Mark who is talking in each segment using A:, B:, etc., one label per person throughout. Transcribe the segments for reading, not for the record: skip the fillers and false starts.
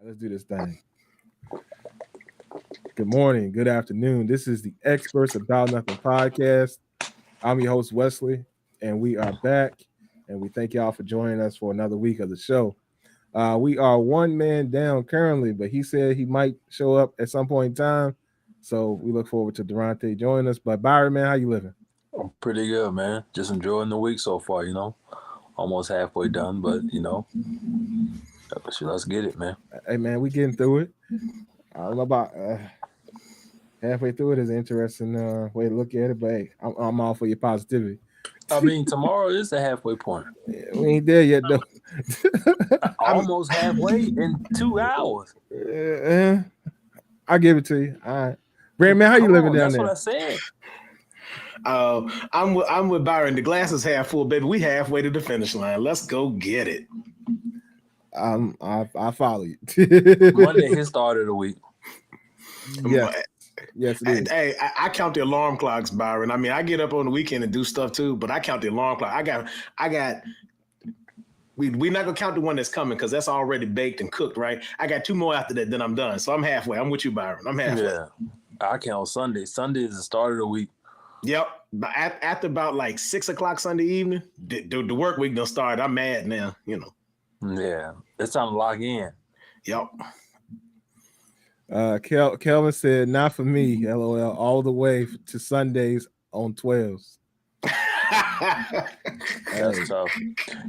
A: Let's do this thing. Good morning, good afternoon. This is the Experts About Nothing podcast. I'm your host, Wesley, and we are back. And we thank y'all for joining us for another week of the show. We are one man down currently, but he said he might show up at some point in time. So we look forward to Durante joining us. But Byron, man, how you living?
B: I'm pretty good, man. Just enjoying the week so far, Almost halfway done, but, let's get it, man.
A: Hey, man, we getting through it. I don't know about halfway through it is an interesting way to look at it, but hey, I'm all for your positivity.
B: I mean, tomorrow is the halfway point.
A: We ain't there yet, though.
B: Almost halfway in 2 hours.
A: I'll give it to you. All right. Brand, man, how you living down there?
B: That's what I said.
C: I'm with Byron. The glass is half full, baby. We halfway to the finish line. Let's go get it.
A: I follow you.
B: Monday, his start of the week.
A: Yes, it is.
C: Hey, I count the alarm clocks, Byron. I mean, I get up on the weekend and do stuff too, but I count the alarm clock. I got. We're not gonna count the one that's coming because that's already baked and cooked, right? I got 2 more after that, then I'm done. So I'm halfway. I'm with you, Byron. I'm halfway.
B: Yeah, I count Sunday. Sunday is the start of the week.
C: Yep. But after about like 6 o'clock Sunday evening, the work week done start. I'm mad now,
B: Yeah, it's time to lock in.
C: Yep.
A: Kelvin said, "Not for me." LOL. All the way to Sundays on 12s.
B: That's tough.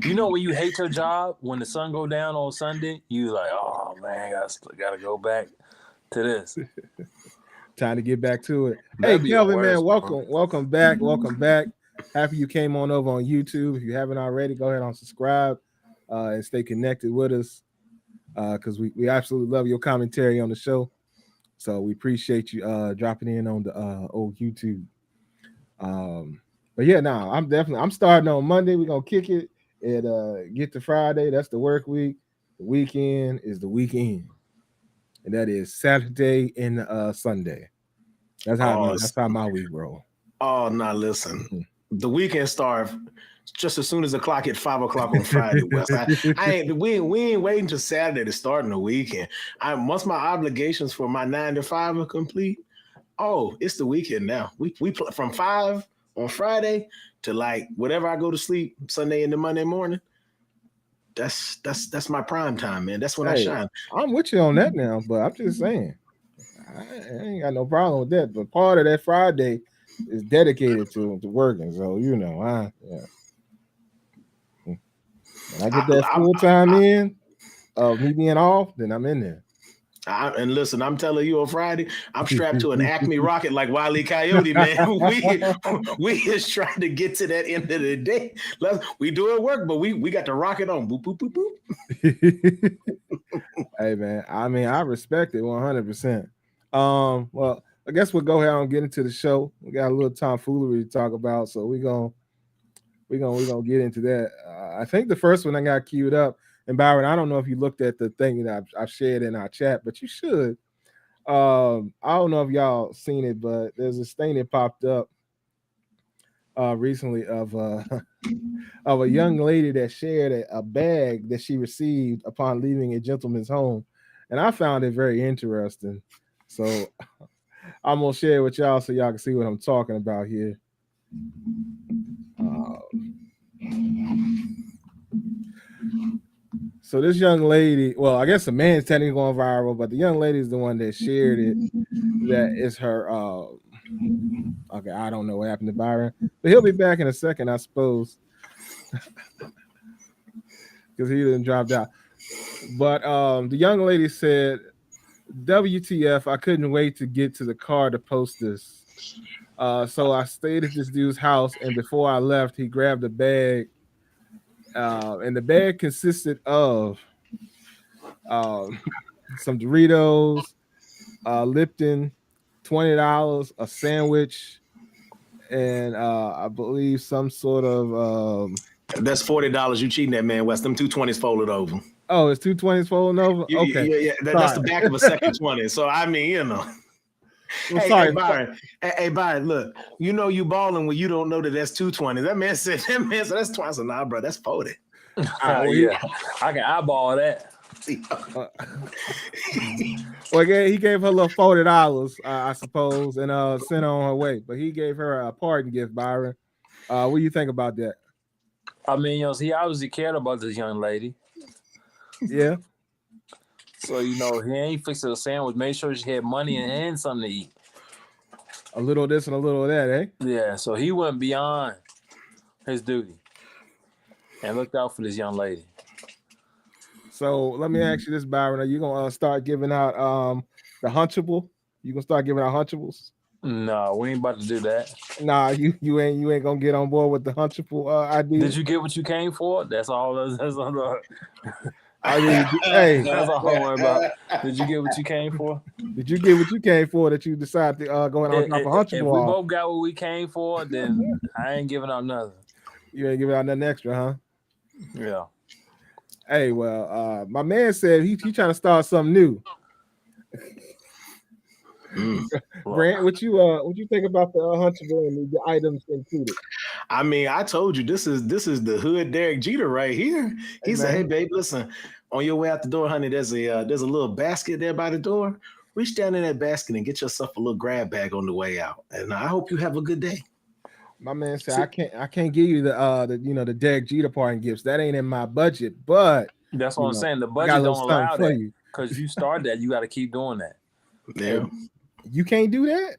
B: You know when you hate your job, when the sun go down on Sunday, you like, oh man, I gotta go back to this.
A: Time to get back to it. Hey, Kelvin, man, welcome back. Happy you came on over on YouTube. If you haven't already, go ahead and subscribe and stay connected with us because we absolutely love your commentary on the show. So we appreciate you dropping in on the old YouTube. But yeah, I'm starting on Monday. We're gonna kick it and get to Friday. That's the work week. The weekend is the weekend. And that is Saturday and Sunday. That's how my week roll.
C: Oh, now listen. The weekend starts just as soon as the clock hit 5 o'clock on Friday. West. We ain't waiting till Saturday to start in the weekend. Once my obligations for my 9 to 5 are complete, it's the weekend now. We play from 5 on Friday to like whatever I go to sleep Sunday into Monday morning. That's my prime time, man. That's when I shine.
A: I'm with you on that now, but I'm just saying, I ain't got no problem with that. But part of that Friday is dedicated to working, so When I get that full time in of me being off, then I'm in there.
C: And listen, I'm telling you, on Friday, I'm strapped to an Acme rocket like Wile E. Coyote, man. we just trying to get to that end of the day. We do it work, but we got the rocket on. Boop, boop, boop, boop.
A: Hey, man. I mean, I respect it 100%. Well, I guess we'll go ahead and get into the show. We got a little tomfoolery to talk about, so we're gonna get into that. I think the first one I got queued up. And Byron, I don't know if you looked at the thing that I've shared in our chat, but you should. I don't know if y'all seen it, but there's this thing that popped up recently of a young lady that shared a bag that she received upon leaving a gentleman's home, and I found it very interesting. So I'm gonna share it with y'all so y'all can see what I'm talking about here. So this young lady, well, I guess the man's technically going viral, but the young lady is the one that shared it. That is her. Okay, I don't know what happened to Byron, but he'll be back in a second, I suppose, because he didn't drop out. But the young lady said, "WTF? I couldn't wait to get to the car to post this. So I stayed at this dude's house, and before I left, he grabbed a bag." And the bag consisted of some Doritos, Lipton, $20, a sandwich, and I believe some sort of.
C: That's $40. You cheating that man, West. Them 220s folded over.
A: Oh, it's 220s folding over? Okay.
C: Yeah. That's the back of a second 20. So, I mean, Well, hey, Byron. Hey, Byron, look, you balling when you don't know that that's 220. That man said that's 20. I said, nah, bro, that's 40.
B: Yeah, I can eyeball that.
A: Well, he gave her a little $40, I suppose, and sent her on her way. But he gave her a parting gift, Byron. What do you think about that?
B: I mean, he obviously cared about this young lady.
A: Yeah.
B: So, he ain't fixed her a sandwich. Made sure she had money and something to eat.
A: A little of this and a little of that, eh?
B: Yeah, so he went beyond his duty and looked out for this young lady.
A: So let me ask you this, Byron. Are you gonna start giving out the Hunchable? You gonna start giving out Hunchables?
B: No, we ain't about to do that.
A: Nah, you ain't gonna get on board with the Hunchable idea.
B: Did you get what you came for? That's all. That's all.
A: I mean, hey,
B: that's all I'm worried about. Did you get what you came for?
A: Did you get what you came for that you decided to go on top of Hunchable?
B: If we both got what we came for, then I ain't giving out nothing.
A: You ain't giving out nothing extra, huh?
B: Yeah.
A: Hey, well, my man said he trying to start something new. Grant, what you think about the Hunchable and the items included?
C: I mean, I told you this is the hood Derek Jeter right here. He said, "Hey, babe, listen, on your way out the door, honey, there's a little basket there by the door. Reach down in that basket and get yourself a little grab bag on the way out. And I hope you have a good day."
A: My man said, I can't give you the Derek Jeter parting gifts. That ain't in my budget, but
B: that's what I'm saying. The budget don't allow that because you start that. You got to keep doing that.
C: Yeah.
A: You can't do that.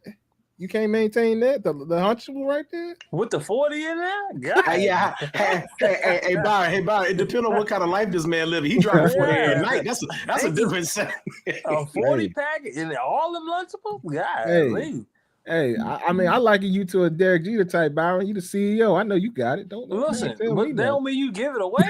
A: You can't maintain that. The Hunchable right there
B: with the 40 in there. God.
C: Yeah. Hey, Byron. It depends on what kind of life this man living. He driving 40 every night. That's a different set.
B: A 40 pack and all them Lunchables. God.
A: Hey, I mean, I liken you to a Derek Jeter type, Byron. You the CEO. I know you got it. Don't
B: listen, but that don't mean you give it away.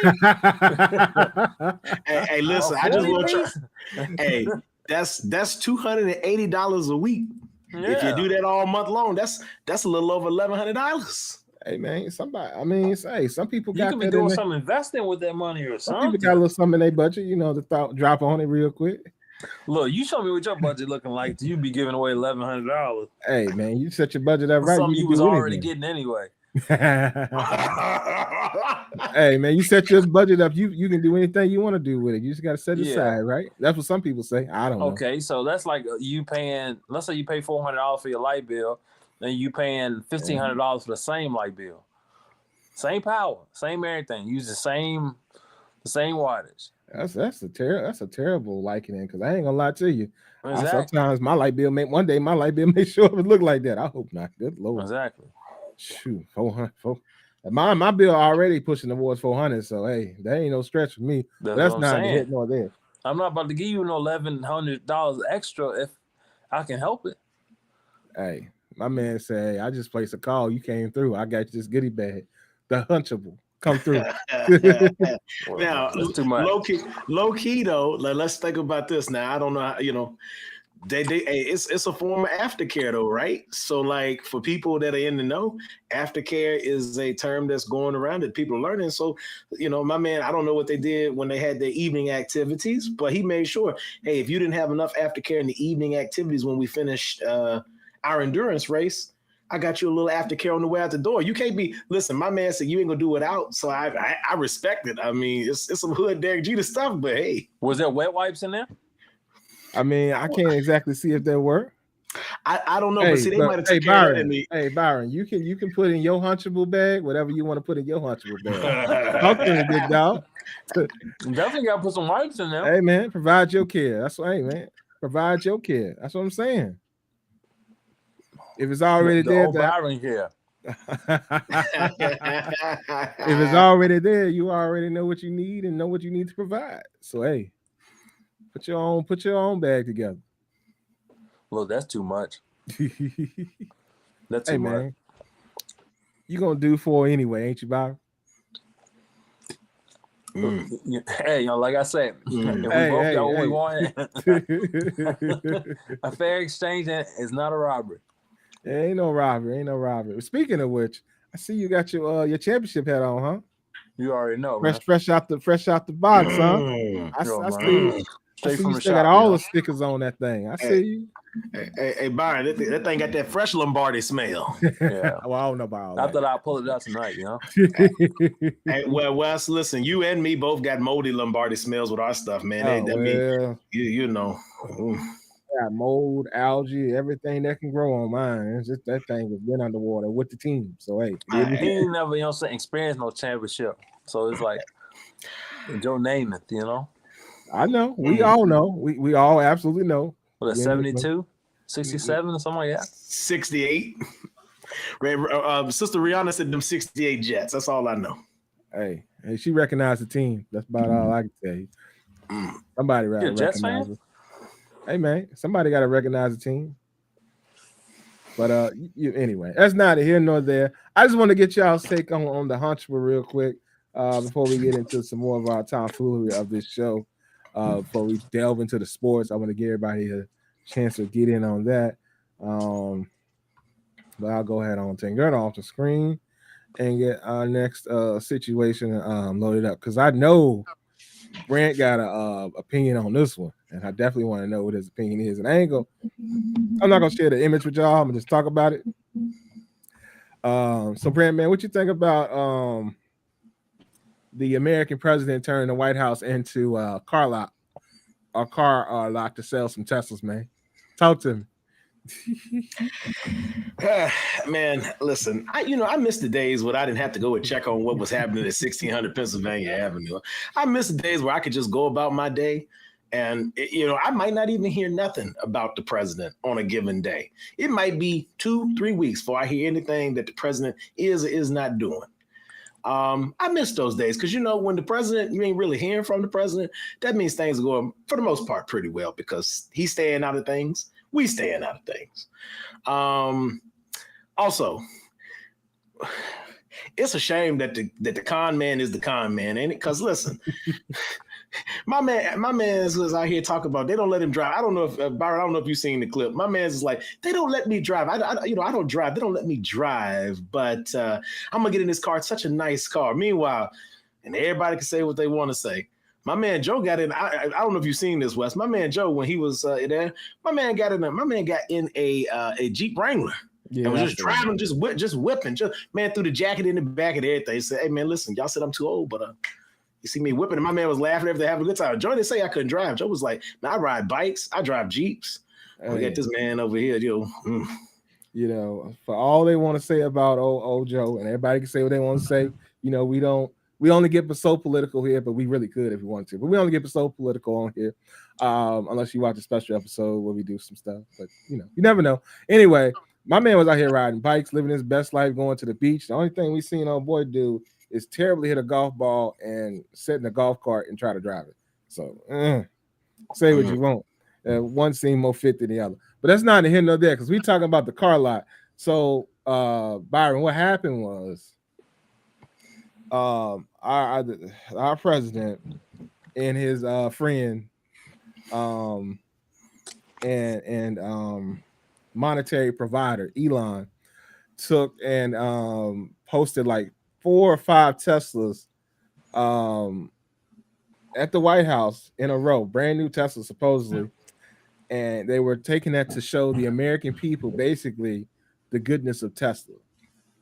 C: hey, listen, I just want to try. Hey, that's $280 a week. Yeah. If you do that all month long, that's a little over $1,100.
A: Hey man, somebody. I mean, some people got.
B: You could be doing some investing with that money or something.
A: Some people got a little something in their budget, to drop on it real quick.
B: Look, you show me what your budget looking like. You be giving away $1,100.
A: Hey man, you set your budget up right.
B: Something you was already getting anyway.
A: Hey man, you set your budget up. You can do anything you want to do with it. You just got to set it aside, right? That's what some people say. I don't know.
B: Okay, so that's like you paying. Let's say you pay $400 for your light bill, and you paying $1,500 for the same light bill. Same power, same everything. Use the same wattage.
A: That's a terrible likening, because I ain't gonna lie to you.
B: Exactly.
A: Sometimes my light bill may show up and look like that. I hope not. Good Lord.
B: Exactly.
A: Shoot, 400. My bill already pushing towards 400. So hey, that ain't no stretch for me. That's not hit nor there.
B: I'm not about to give you no $1,100 extra if I can help it.
A: Hey, my man said, hey, I just placed a call. You came through. I got you this goodie bag, the Hunchable. Come through.
C: Now, low key though. Let's think about this. Now, I don't know how, it's a form of aftercare though, right? So like for people that are in the know, aftercare is a term that's going around that people are learning. So, my man, I don't know what they did when they had their evening activities, but he made sure, hey, if you didn't have enough aftercare in the evening activities when we finished our endurance race, I got you a little aftercare on the way out the door. You can't listen, my man said you ain't gonna do without, so I respect it. I mean, it's some hood Derek Jeter stuff, but hey.
B: Was there wet wipes in there?
A: I mean, I can't exactly see if there were.
C: I don't know, but see, they might have taken care of that in me.
A: Hey, Byron, you can put in your Hunchable bag, whatever you want to put in your Hunchable bag. Okay, big dog.
B: Definitely got to put some wipes in there.
A: Hey, man, provide your care. That's what, hey, man, provide your care. That's what I'm saying. If it's already there,
B: Byron care.
A: If it's already there, you already know what you need and know what you need to provide. So hey, put your own bag together.
B: Well, that's too much. That's too much. Man,
A: you gonna do 4 anyway, ain't you, Byron?
B: Hey, like I said, if we both got what we want, a fair exchange is not a robbery.
A: Ain't no robbery. Speaking of which, I see you got your championship hat on, huh?
B: You already know,
A: fresh out the box, huh? I see you still got all the stickers on that thing. I see you.
C: Hey, Byron, that thing got that fresh Lombardi smell.
B: Yeah.
A: Well, I don't know about all
B: I
A: that.
B: thought I'll pull it out tonight,
C: Hey, well, Wes, listen, you and me both got moldy Lombardi smells with our stuff, man. You know.
A: Got mold, algae, everything that can grow on mine. It's just that thing has been underwater with the team. So hey,
B: he ain't never, experienced no championship. So it's like Joe Namath,
A: I know. We all know. We all absolutely know.
B: What, 72, 67, or something like that?
C: 68. Sister Rihanna said them 68 Jets. That's all I know.
A: Hey, she recognized the team. That's about all I can tell you. Somebody
B: You're a Jets fan?
A: Hey man, somebody got to recognize the team. But anyway, that's neither here nor there. I just want to get y'all's take on the Hunchable real quick before we get into some more of our tomfoolery of this show. Before we delve into the sports, I want to give everybody a chance to get in on that. But I'll go ahead on turn it off the screen and get our next situation loaded up, because I know Brent got a opinion on this one, and I definitely want to know what his opinion is. And I'm not gonna share the image with y'all. I'm gonna just talk about it. So Brent, man, what you think about the American president turning the White House into a car lot to sell some Teslas, man? Talk to me.
C: Man, listen, I miss the days when I didn't have to go and check on what was happening at 1600 Pennsylvania Avenue. I miss the days where I could just go about my day, and I might not even hear nothing about the president on a given day. It might be 2-3 weeks before I hear anything that the president is or is not doing. I miss those days because when the president, you ain't really hearing from the president, that means things are going for the most part pretty well because he's staying out of things. We staying out of things. Also, it's a shame that the con man is the con man, ain't it? Because listen, my man is out here talking about they don't let him drive. I don't know if Byron, I don't know if you've seen the clip. My man's is like, they don't let me drive. I don't drive. They don't let me drive, but I'm gonna get in this car. It's such a nice car. Meanwhile, and everybody can say what they want to say. My man Joe got in. I don't know if you've seen this, Wes. My man Joe, when he was there, my man got in a Jeep Wrangler. Yeah, and was just driving, just whipping, man, threw the jacket in the back and everything. He said, "Hey man, listen, y'all said I'm too old, but you see me whipping." And my man was laughing everything, having a good time. Joe didn't say I couldn't drive. Joe was like, "Man, I ride bikes, I drive Jeeps." We got this man over here,
A: for all they want to say about old Joe, and everybody can say what they want to say. We only get so political here, but we really could if we want to. But we only get so political on here, unless you watch a special episode where we do some stuff. But you never know. Anyway, my man was out here riding bikes, living his best life, going to the beach. The only thing we seen old boy do is terribly hit a golf ball and sit in a golf cart and try to drive it. So say what you want. One seemed more fit than the other. But that's not here nor there, because we talking about the car lot. So Byron, what happened was our president and his friend and monetary provider Elon took and posted like 4 or 5 Teslas at the White House in a row, brand new Teslas supposedly, and they were taking that to show the American people basically the goodness of Tesla.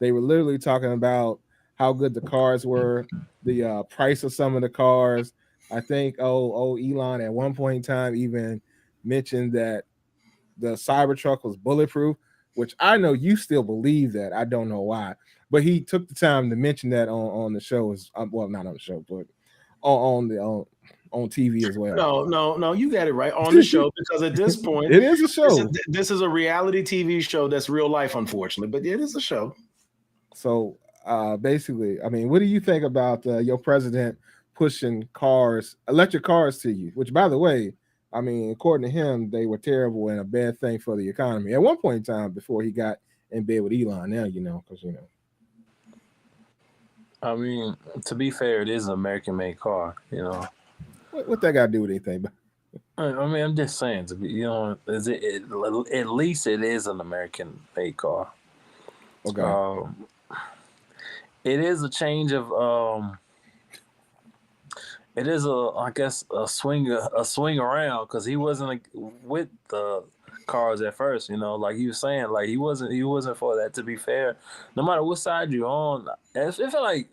A: They were literally talking about how good the cars were, the price of some of the cars. I think Elon at one point in time even mentioned that the Cybertruck was bulletproof, which I know you still believe that. I don't know why, but he took the time to mention that on the show. Well, not on the show, but on TV as well.
C: No, you got it right on the show, because at this point
A: it is a show.
C: This is a reality TV show that's real life, unfortunately, but it is a show.
A: So basically, I mean, what do you think about your president pushing electric cars to you? Which, by the way, I mean, according to him, they were terrible and a bad thing for the economy at one point in time before he got in bed with Elon. Now, because
B: I mean, to be fair, it is an American-made car.
A: What that got to do with anything?
B: I mean, I'm just saying, at least it is an American-made car.
A: Okay.
B: It is a change of it is a swing around, because he wasn't with the cars at first. Like he was saying, like he wasn't for that. To be fair, no matter what side you're on, it feel like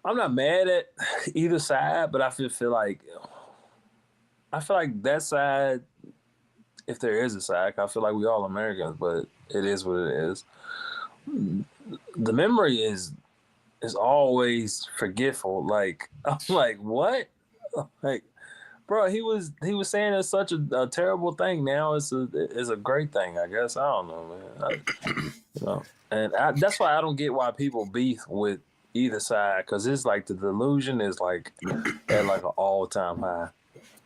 B: I'm not mad at either side, but I feel like that side, if there is a side, I feel like we all Americans, but it is what it is. The memory is always forgetful. Like I'm like, what? Like, bro, he was saying it's such a terrible thing. Now it's a great thing, I guess. I don't know, man. And that's why I don't get why people beef with either side, because it's like the delusion is like at like an all-time high.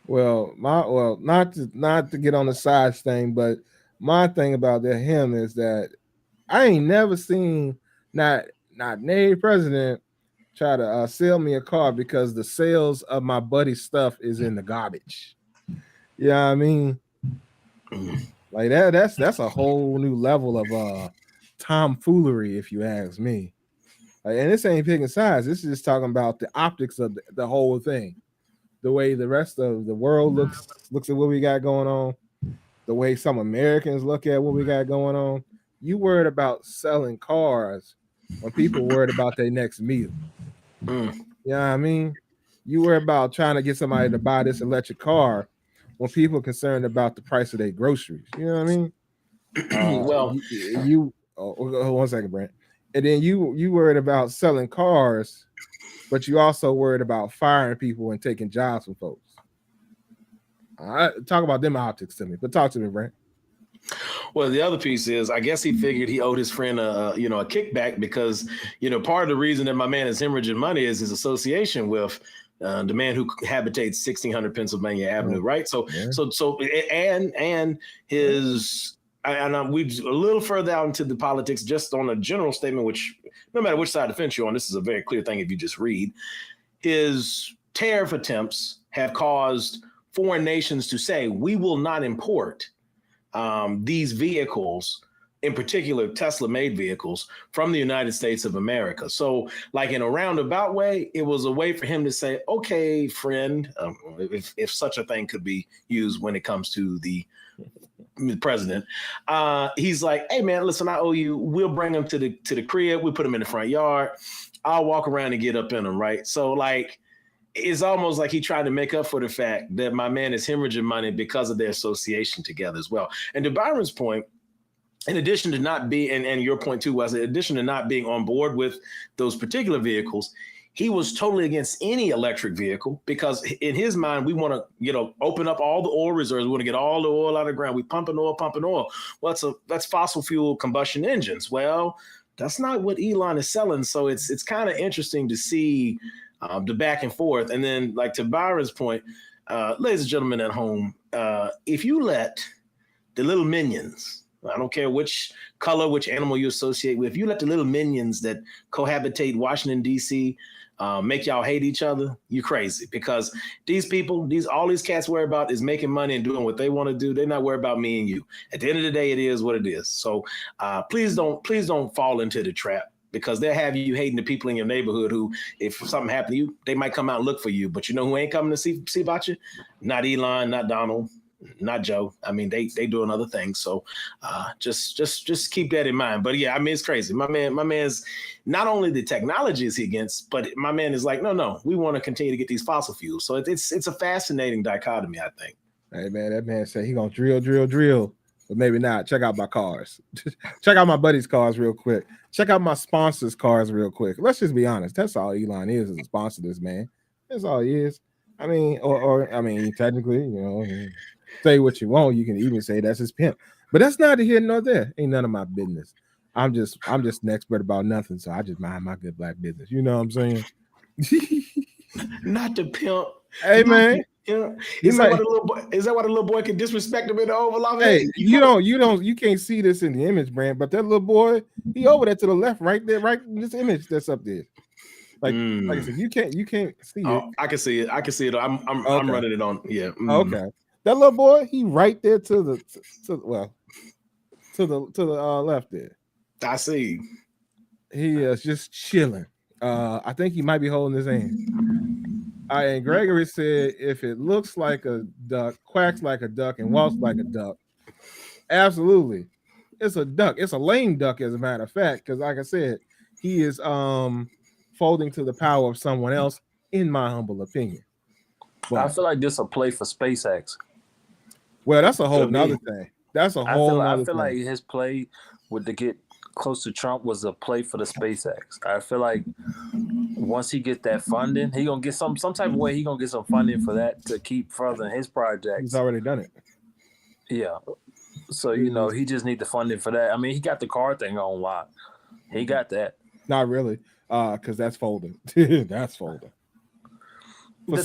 A: Well, not to get on the sides thing, but my thing about him is that I ain't never seen not named president try to sell me a car because the sales of my buddy's stuff is in the garbage. You know what I mean? Like that's a whole new level of tomfoolery, if you ask me. And this ain't picking sides. This is just talking about the optics of the whole thing. The way the rest of the world looks at what we got going on, the way some Americans look at what we got going on. You worried about selling cars when people worried about their next meal. You know what I mean? You worry about trying to get somebody to buy this electric car when people are concerned about the price of their groceries. You know what I mean?
C: Well,
A: you one second, Brent. And then you worried about selling cars, but you also worried about firing people and taking jobs from folks. Talk about them optics to me, but talk to me, Brent.
C: Well, the other piece is, I guess he figured he owed his friend a kickback because, part of the reason that my man is hemorrhaging money is his association with the man who habitates 1600 Pennsylvania Avenue, right? So and his. And we a little further out into the politics, just on a general statement, which no matter which side of the fence you're on, this is a very clear thing if you just read. His tariff attempts have caused foreign nations to say, we will not import these vehicles, in particular Tesla-made vehicles, from the United States of America. So like in a roundabout way, it was a way for him to say, okay, friend, if such a thing could be used when it comes to the president, he's like, hey man, listen, I owe you. We'll bring them to the crib. We put them in the front yard. I'll walk around and get up in them, right? So like, it's almost like he tried to make up for the fact that my man is hemorrhaging money because of their association together as well. And to Byron's point, in addition to not being, and your point too was, in addition to not being on board with those particular vehicles, he was totally against any electric vehicle because in his mind, we want to, open up all the oil reserves. We want to get all the oil out of the ground. We pumping oil. Well, that's fossil fuel combustion engines. Well, that's not what Elon is selling. So it's kind of interesting to see the back and forth. And then like to Byron's point, ladies and gentlemen at home, if you let the little minions, I don't care which color, which animal you associate with, if you let the little minions that cohabitate Washington, D.C., make y'all hate each other, you crazy. Because these people, all these cats worry about is making money and doing what they want to do. They're not worried about me and you. At the end of the day, it is what it is. So please don't fall into the trap, because they'll have you hating the people in your neighborhood who, if something happened to you, they might come out and look for you. But you know who ain't coming to see about you? Not Elon, not Donald, not Joe. I mean, they doing other things. So just keep that in mind. But yeah, I mean, it's crazy. My man's not only the technology is he against, but my man is like, no, we want to continue to get these fossil fuels. So it's a fascinating dichotomy, I think.
A: Hey man, that man said he gonna drill, but maybe not. Check out my cars. Check out my buddy's cars real quick. Check out my sponsor's cars real quick. Let's just be honest. That's all Elon is a sponsor, this man. That's all he is. I mean, or I mean, technically, say what you want. You can even say that's his pimp, but that's neither here nor there. Ain't none of my business. I'm just an expert about nothing, so I just mind my good black business. You know what I'm saying?
C: Not the pimp.
A: Hey man,
C: is that why the little boy can disrespect him in the Oval Office?
A: Hey, you can't see this in the image, Brand, but that little boy, he over there to the left, right there, right in this image that's up there. Like I said, you can't see it.
C: I can see it. I'm running it on. Yeah.
A: Okay. That little boy, he right there to the left there.
C: I see.
A: He is just chilling. I think he might be holding his hand. And Gregory said, if it looks like a duck, quacks like a duck, and walks like a duck, absolutely, it's a duck. It's a lame duck, as a matter of fact, because like I said, he is folding to the power of someone else, in my humble opinion.
B: But I feel like this a play for SpaceX.
A: Well, that's a whole nother thing. That's a whole
B: I
A: nother
B: feel
A: thing.
B: like his play to get close to Trump was a play for the SpaceX. I feel like once he get that funding, he gonna get some type of way. He gonna get some funding for that to keep furthering his projects.
A: He's already done it.
B: Yeah. So he just need the funding for that. I mean, he got the car thing on lock. He got that.
A: Not really, because that's folding. That's folding.
B: The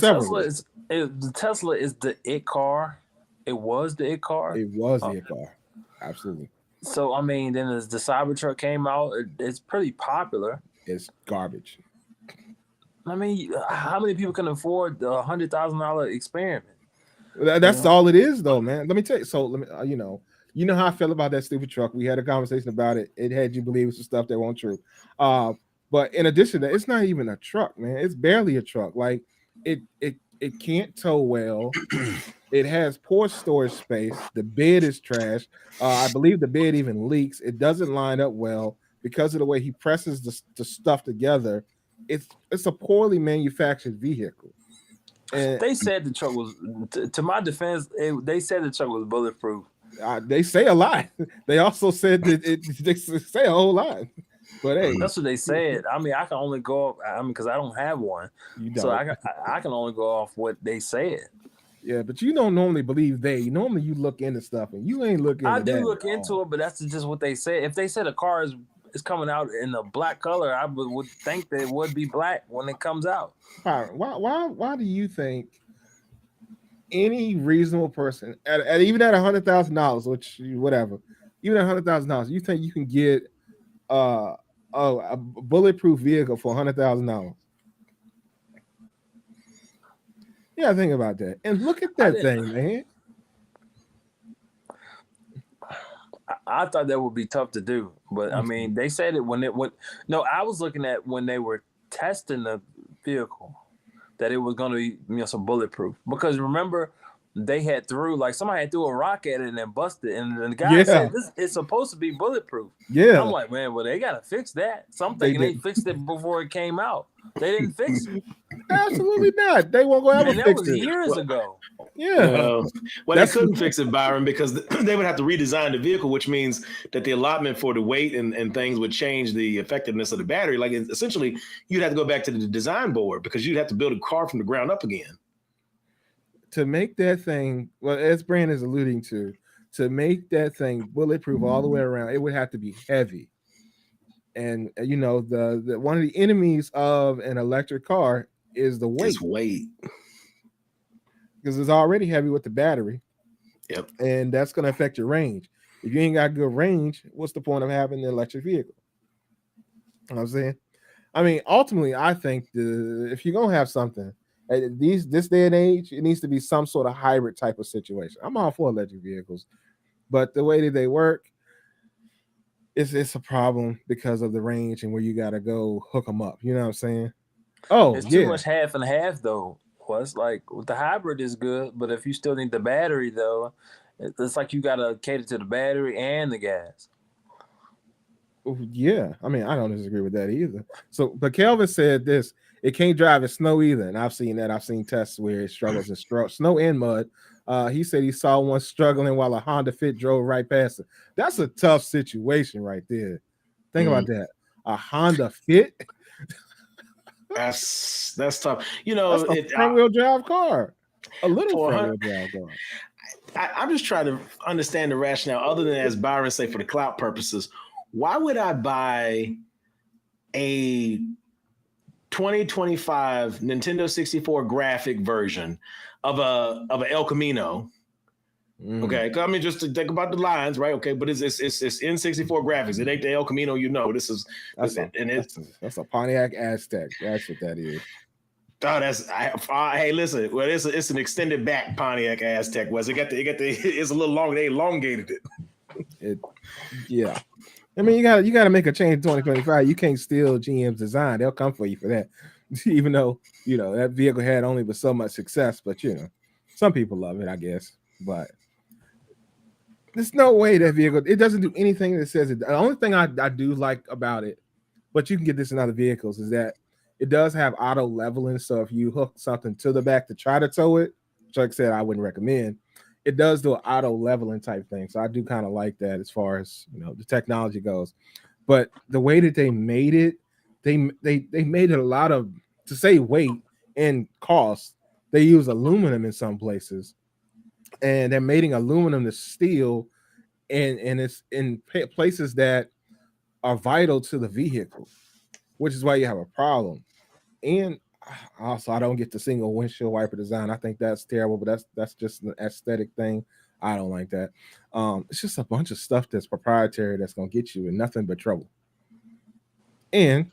B: Tesla is the it car. It was the it car.
A: It was the it car. Absolutely.
B: So I mean, then as the Cybertruck came out, it's pretty popular.
A: It's garbage.
B: I mean, how many people can afford the $100,000 experiment?
A: That's all it is, though, man. Let me tell you. So let me, you know how I feel about that stupid truck. We had a conversation about it. It had you believe some stuff that wasn't true. But in addition to that, it's not even a truck, man. It's barely a truck. Like it can't tow well. It has poor storage space. The bed is trash. I believe the bed even leaks. It doesn't line up well because of the way he presses the stuff together. It's a poorly manufactured vehicle. And
B: they said the truck was, to my defense, they said the truck was bulletproof.
A: They say a lot. They also said that they say a whole lot. But hey,
B: that's what they said. I mean, I can only go off. I mean, because I don't have one, so I can only go off what they said.
A: Yeah, but you don't normally believe they. Normally, you look into stuff, and you ain't looking.
B: I do look into it, but that's just what they say. If they said a car is coming out in a black color, I would think that it would be black when it comes out.
A: Why do you think any reasonable person, even at $100,000, which whatever, even at $100,000, you think you can get a bulletproof vehicle for $100,000? Yeah, think about that. And look at that thing, man.
B: I thought that would be tough to do, but I mean, they said it when no, I was looking at when they were testing the vehicle that it was going to be some bulletproof, because remember they had somebody had threw a rock at it and then busted, and the guy said this is supposed to be bulletproof.
A: Yeah,
B: I'm like, man, well, they got to fix that. Something they fixed it before it came out. They didn't fix it.
A: Absolutely not. They won't go ever fix it.
B: That was years ago.
A: Yeah.
C: Well, they couldn't fix it, Byron, because they would have to redesign the vehicle, which means that the allotment for the weight and things would change the effectiveness of the battery. Like essentially, you'd have to go back to the design board because you'd have to build a car from the ground up again.
A: To make that thing, well, as Brand is alluding to make that thing bulletproof all the way around, it would have to be heavy. And the one of the enemies of an electric car is the weight.
C: It's weight.
A: Because it's already heavy with the battery.
C: Yep.
A: And that's going to affect your range. If you ain't got good range, what's the point of having an electric vehicle? You know what I'm saying? I mean, ultimately, I think if you're going to have something, at this day and age, it needs to be some sort of hybrid type of situation. I'm all for electric vehicles, but the way that they work, it's a problem because of the range and where you got to go hook them up. You know what I'm saying? Oh,
B: it's too much half and half, though. Well, it's like the hybrid is good, but if you still need the battery, though, it's like you got to cater to the battery and the gas.
A: Yeah, I mean, I don't disagree with that either. So, but Kelvin said this: it can't drive in snow either, and I've seen that. I've seen tests where it struggles in snow and mud. He said he saw one struggling while a Honda Fit drove right past it. That's a tough situation right there. Think about that. A Honda Fit.
C: That's tough. That's
A: a front-wheel drive car. A little front-wheel drive car.
C: I'm just trying to understand the rationale, other than, as Byron say, for the clout purposes. Why would I buy a 2025 Nintendo 64 graphic version of a El Camino? Okay, I mean, just to think about the lines, right? Okay, but it's N64 graphics. It ain't the El Camino,
A: that's a Pontiac Aztec. That's what that is.
C: Oh, hey, listen. Well, it's an extended back Pontiac Aztec. It's a little long. They elongated it.
A: Yeah. I mean, you got to make a change in 2025. You can't steal GM's design. They'll come for you for that. even though that vehicle had only but so much success. But some people love it, I guess. But there's no way that vehicle, it doesn't do anything that says it. The only thing I do like about it, but you can get this in other vehicles, is that it does have auto leveling. So if you hook something to the back to try to tow it, which like I said, I wouldn't recommend, it does do an auto leveling type thing. So I do kind of like that as far as the technology goes. But the way that they made it, they made it a lot of, to save weight and cost, they use aluminum in some places. And they're making aluminum to steel, and it's in places that are vital to the vehicle, which is why you have a problem. And also, I don't get the single windshield wiper design. I think that's terrible, but that's just an aesthetic thing. I don't like that. It's just a bunch of stuff that's proprietary that's gonna get you in nothing but trouble. And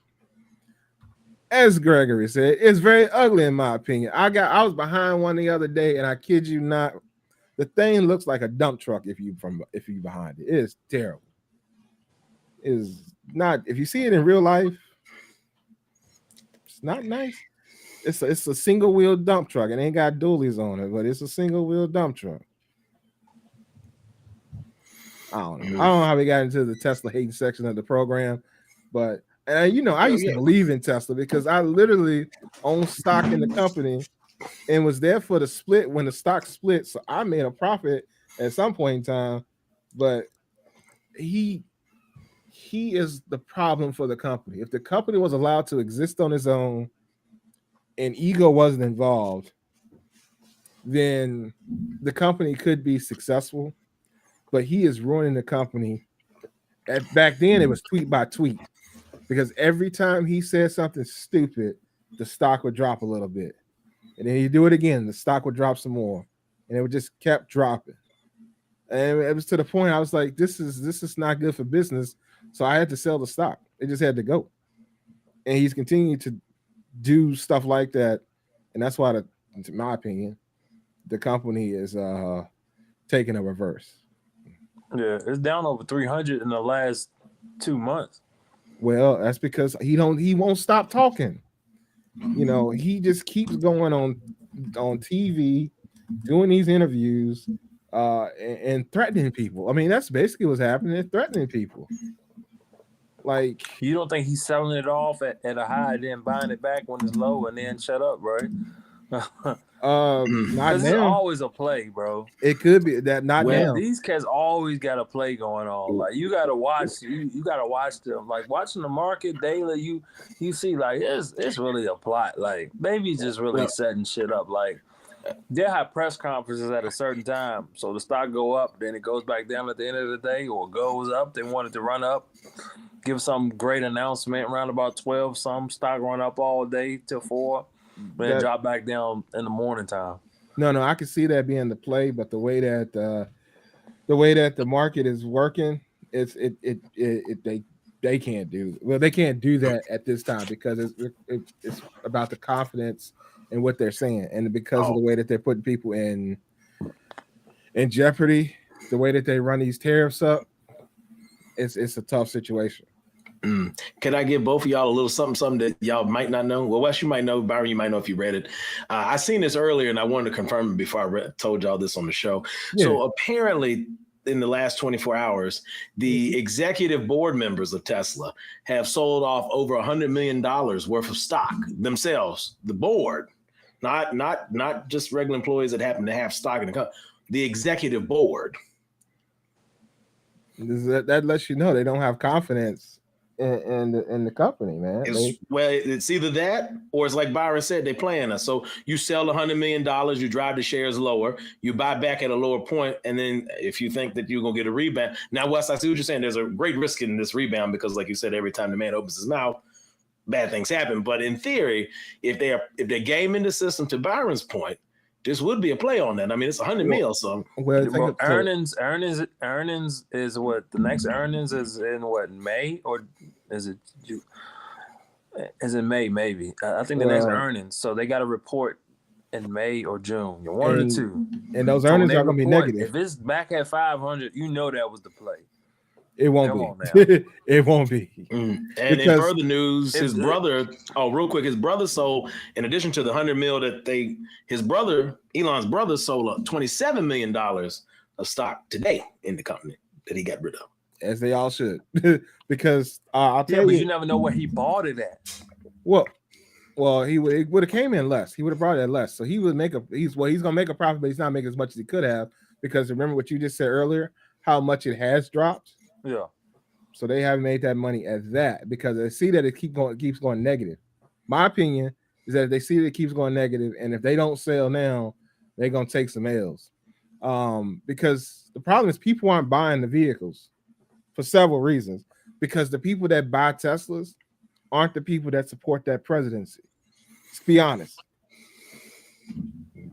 A: as Gregory said, it's very ugly in my opinion. I was behind one the other day, and I kid you not, the thing looks like a dump truck if you behind it. It is terrible. It is not, if you see it in real life, it's not nice. It's a single wheel dump truck. It ain't got dualies on it, but it's a single wheel dump truck. I don't know how we got into the Tesla hating section of the program, but I used to believe in Tesla because I literally own stock in the company and was there for the split when the stock split. So I made a profit at some point in time, but he is the problem for the company. If the company was allowed to exist on its own and ego wasn't involved, then the company could be successful, but he is ruining the company. Back then it was tweet by tweet, because every time he said something stupid, the stock would drop a little bit. And then you do it again, the stock would drop some more, and it would just kept dropping. And it was to the point I was like, this is not good for business. So I had to sell the stock. It just had to go. And he's continuing to do stuff like that. And that's why, in my opinion, the company is taking a reverse.
B: Yeah, it's down over 300 in the last 2 months.
A: Well, that's because he won't stop talking. He just keeps going on TV, doing these interviews, and threatening people. I mean, that's basically what's happening. They're threatening people. Like,
B: you don't think he's selling it off at a high, then buying it back when it's low, and then shut up, right?
A: Not now.
B: It's always a play, bro.
A: It could be that. Not now.
B: These cats always got a play going on. Like, you gotta watch. You gotta watch them. Like, watching the market daily, you see, like, it's really a plot. Like, maybe just really setting shit up. Like, they'll have press conferences at a certain time, so the stock go up, then it goes back down at the end of the day, or goes up. They want it to run up, give some great announcement around about 12. Some stock run up all day till 4, then drop back down in the morning time.
A: No, I can see that being the play, but the way that the market is working, they can't do. Well, they can't do that at this time because it's about the confidence in what they're saying, and because of the way that they're putting people in jeopardy, the way that they run these tariffs up, it's a tough situation.
C: Can I give both of y'all a little something that y'all might not know? Well, Wes, you might know. Byron, you might know if you read it. I seen this earlier, and I wanted to confirm it before I told y'all this on the show. Yeah. So apparently, in the last 24 hours, the executive board members of Tesla have sold off over $100 million worth of stock themselves. The board, not just regular employees that happen to have stock in the company. The executive board.
A: That lets you know they don't have confidence in the company, man.
C: It's either that or it's like Byron said, they playing us. So you sell $100 million, you drive the shares lower, you buy back at a lower point, and then if you think that you're gonna get a rebound. Now, Wes, I see what you're saying. There's a great risk in this rebound because, like you said, every time the man opens his mouth, bad things happen. But in theory, if they're gaming the system, to Byron's point, this would be a play on that. I mean, it's $100 million. So
B: earnings is what the next earnings is in what, May, or is it June? Is it May? Maybe I think the next earnings. So they got to report in May or June. One of the two.
A: And those earnings are going to be negative.
B: If it's back at 500, you know that was the play.
A: It won't be. It won't be.
C: And in further news, his brother. Oh, real quick, his brother sold. In addition to the $100 million that Elon's brother, sold $27 million of stock today in the company that he got rid of.
A: As they all should, because I'll tell you.
B: But you never know where he bought it at.
A: Well, he would have came in less. He would have brought it less. So he would make he's gonna make a profit, but he's not making as much as he could have, because remember what you just said earlier, how much it has dropped.
B: Yeah.
A: So they haven't made that money as that, because they see that it keeps going negative. My opinion is that if they see that it keeps going negative, and if they don't sell now, they're gonna take some L's. Because the problem is people aren't buying the vehicles for several reasons. Because the people that buy Teslas aren't the people that support that presidency. Let's be honest.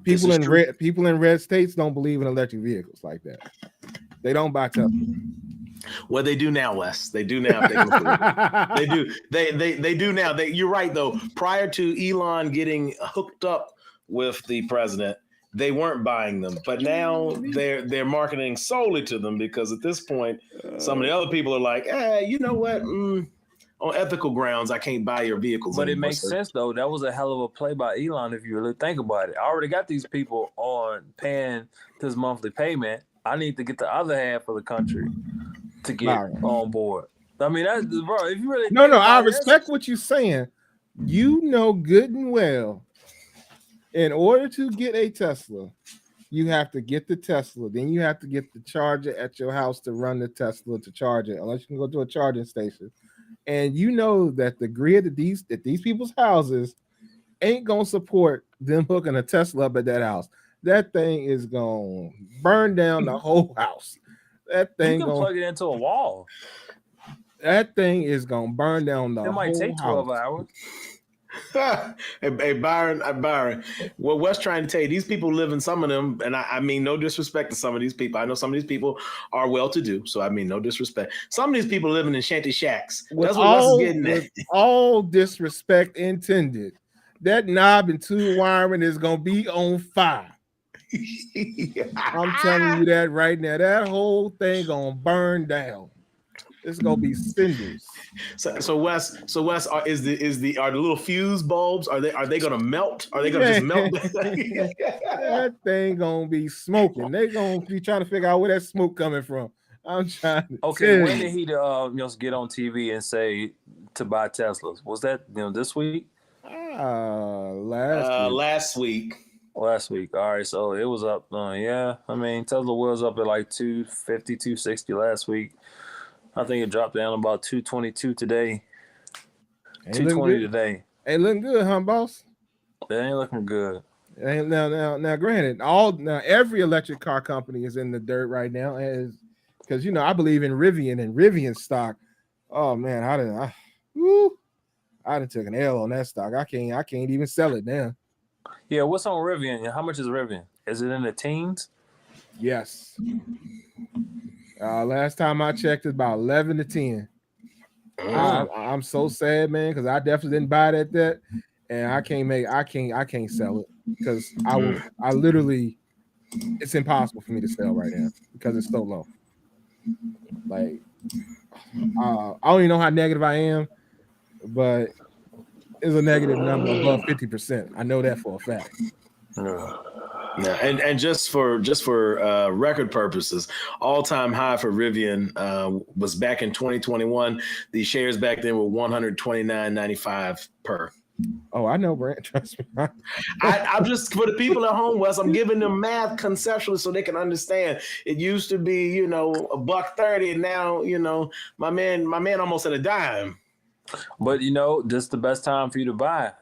A: People in red states don't believe in electric vehicles like that. They don't buy Tesla.
C: Well, they do now, Wes. They do now. They do. They do now. You're right, though. Prior to Elon getting hooked up with the president, they weren't buying them, but now they're marketing solely to them, because at this point, some of the other people are like, you know what? On ethical grounds, I can't buy your vehicles.
B: But anymore, it makes sense, though. That was a hell of a play by Elon, if you really think about it. I already got these people on paying this monthly payment. I need to get the other half of the country to get on board. I mean, that's, bro, if you really
A: I respect what you're saying. You know good and well, in order to get a Tesla, you have to get the Tesla. Then you have to get the charger at your house to run the Tesla to charge it, unless you can go to a charging station. And you know that the grid at these people's houses ain't gonna support them hooking a Tesla up at that house. That thing is gonna burn down the whole house. That thing
B: gonna plug it into a wall.
A: That thing is gonna burn down the whole house. It might take
B: 12 hours.
C: Hey, Byron, what Wes trying to tell you, these people live in, some of them, and I mean no disrespect to some of these people. I know some of these people are well-to-do, so I mean no disrespect. Some of these people living in shanty shacks. That's what Wes is getting at.
A: All disrespect intended. That knob and two wiring is gonna be on fire. I'm telling you that right now. That whole thing gonna burn down. It's gonna be cinders.
C: So Wes, are the little fuse bulbs? Are they gonna melt? Are they gonna just melt?
A: That thing gonna be smoking. They gonna be trying to figure out where that smoke coming from. I'm trying to.
B: Okay, when did he get on TV and say to buy Teslas? Was that this week?
C: Last week.
B: Last week. All right, so it was up. Yeah, I mean Tesla was up at like 250, 260 last week. I think it dropped down about 222 today. 220 today.
A: Ain't looking good, huh, boss?
B: It ain't looking good.
A: Now, granted, every electric car company is in the dirt right now, because I believe in Rivian and Rivian stock. Oh man, I done took an L on that stock. I can't even sell it now.
B: Yeah, what's on Rivian? How much is Rivian? Is it in the teens?
A: Yes. Last time I checked, it's about 11 to 10. I'm so sad, man, because I definitely didn't buy it at that, and I can't sell it because I literally, it's impossible for me to sell right now because it's so low. Like, I don't even know how negative I am, but it's a negative number above 50%. I know that for a fact.
C: Yeah, and just for record purposes, all-time high for Rivian was back in 2021. The shares back then were $129.95 per.
A: Oh, I know, Brent. Trust me.
C: I'm just, for the people at home, Wes, I'm giving them math conceptually so they can understand. It used to be, $1.30, and now, my man almost at a dime.
B: But this is the best time for you to buy.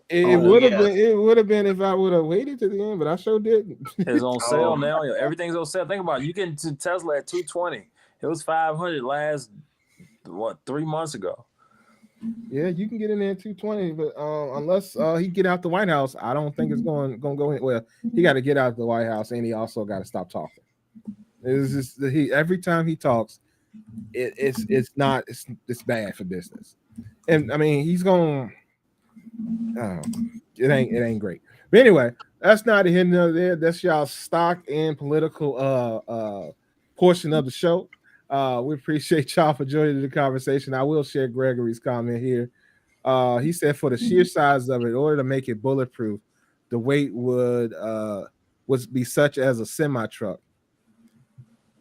A: It would have been if I would have waited to the end, but I sure didn't.
B: It's on sale now. Everything's on sale. Think about it. You get to Tesla at $220. It was $500 last 3 months ago.
A: Yeah, you can get in there at $220, but unless he get out the White House, I don't think it's going to go in. Well, he got to get out the White House, and he also got to stop talking. It's just every time he talks, it's bad for business. And I mean, he's going. It ain't great. But anyway, that's not a hidden there. That's y'all stock and political portion of the show. We appreciate y'all for joining the conversation. I will share Gregory's comment here. He said, for the sheer size of it, in order to make it bulletproof, the weight would be such as a semi truck.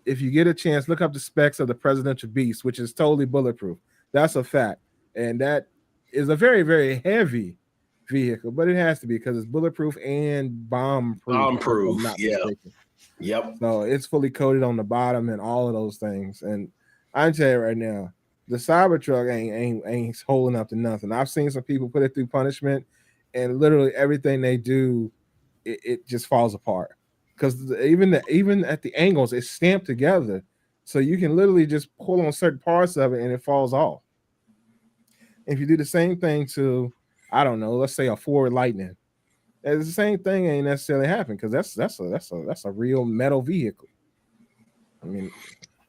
A: If you get a chance, look up the specs of the presidential beast, which is totally bulletproof. That's a fact, and that is a very, very heavy vehicle, but it has to be because it's bulletproof and bomb proof.
C: Bomb-proof, yeah. Mistaken. Yep.
A: So it's fully coated on the bottom and all of those things. And I can tell you right now, the Cybertruck ain't holding up to nothing. I've seen some people put it through punishment, and literally everything they do, it just falls apart. Because even at the angles, it's stamped together, so you can literally just pull on certain parts of it and it falls off. If you do the same thing to, I don't know, let's say a Ford Lightning, it's the same thing ain't necessarily happen because that's a real metal vehicle. I mean,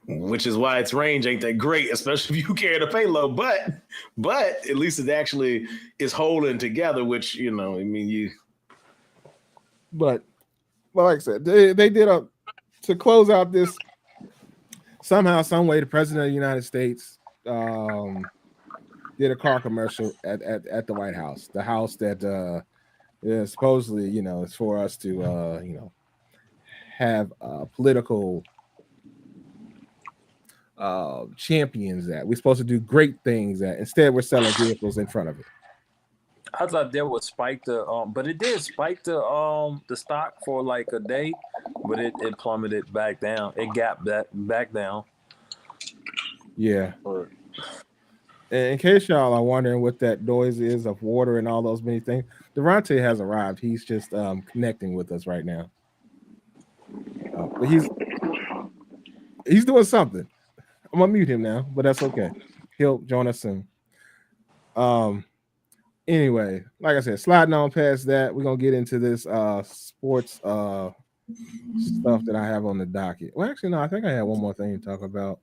C: which is why its range ain't that great, especially if you carry the payload. But at least it actually is holding together, which you.
A: But like I said, they did to close out this somehow, some way. The president of the United States did a car commercial at the White House, the house that supposedly it's for us to have political champions that we're supposed to do great things at. Instead, we're selling vehicles in front of it.
B: I thought that would spike the but it did spike the stock for like a day, but it plummeted back down. It gapped that back down.
A: Yeah. And in case y'all are wondering what that noise is of water and all those many things, Durante has arrived. He's just connecting with us right now. But he's doing something. I'm gonna mute him now, but that's okay. He'll join us soon. Anyway, like I said, sliding on past that, we're gonna get into this sports stuff that I have on the docket. Well, actually, no, I think I had one more thing to talk about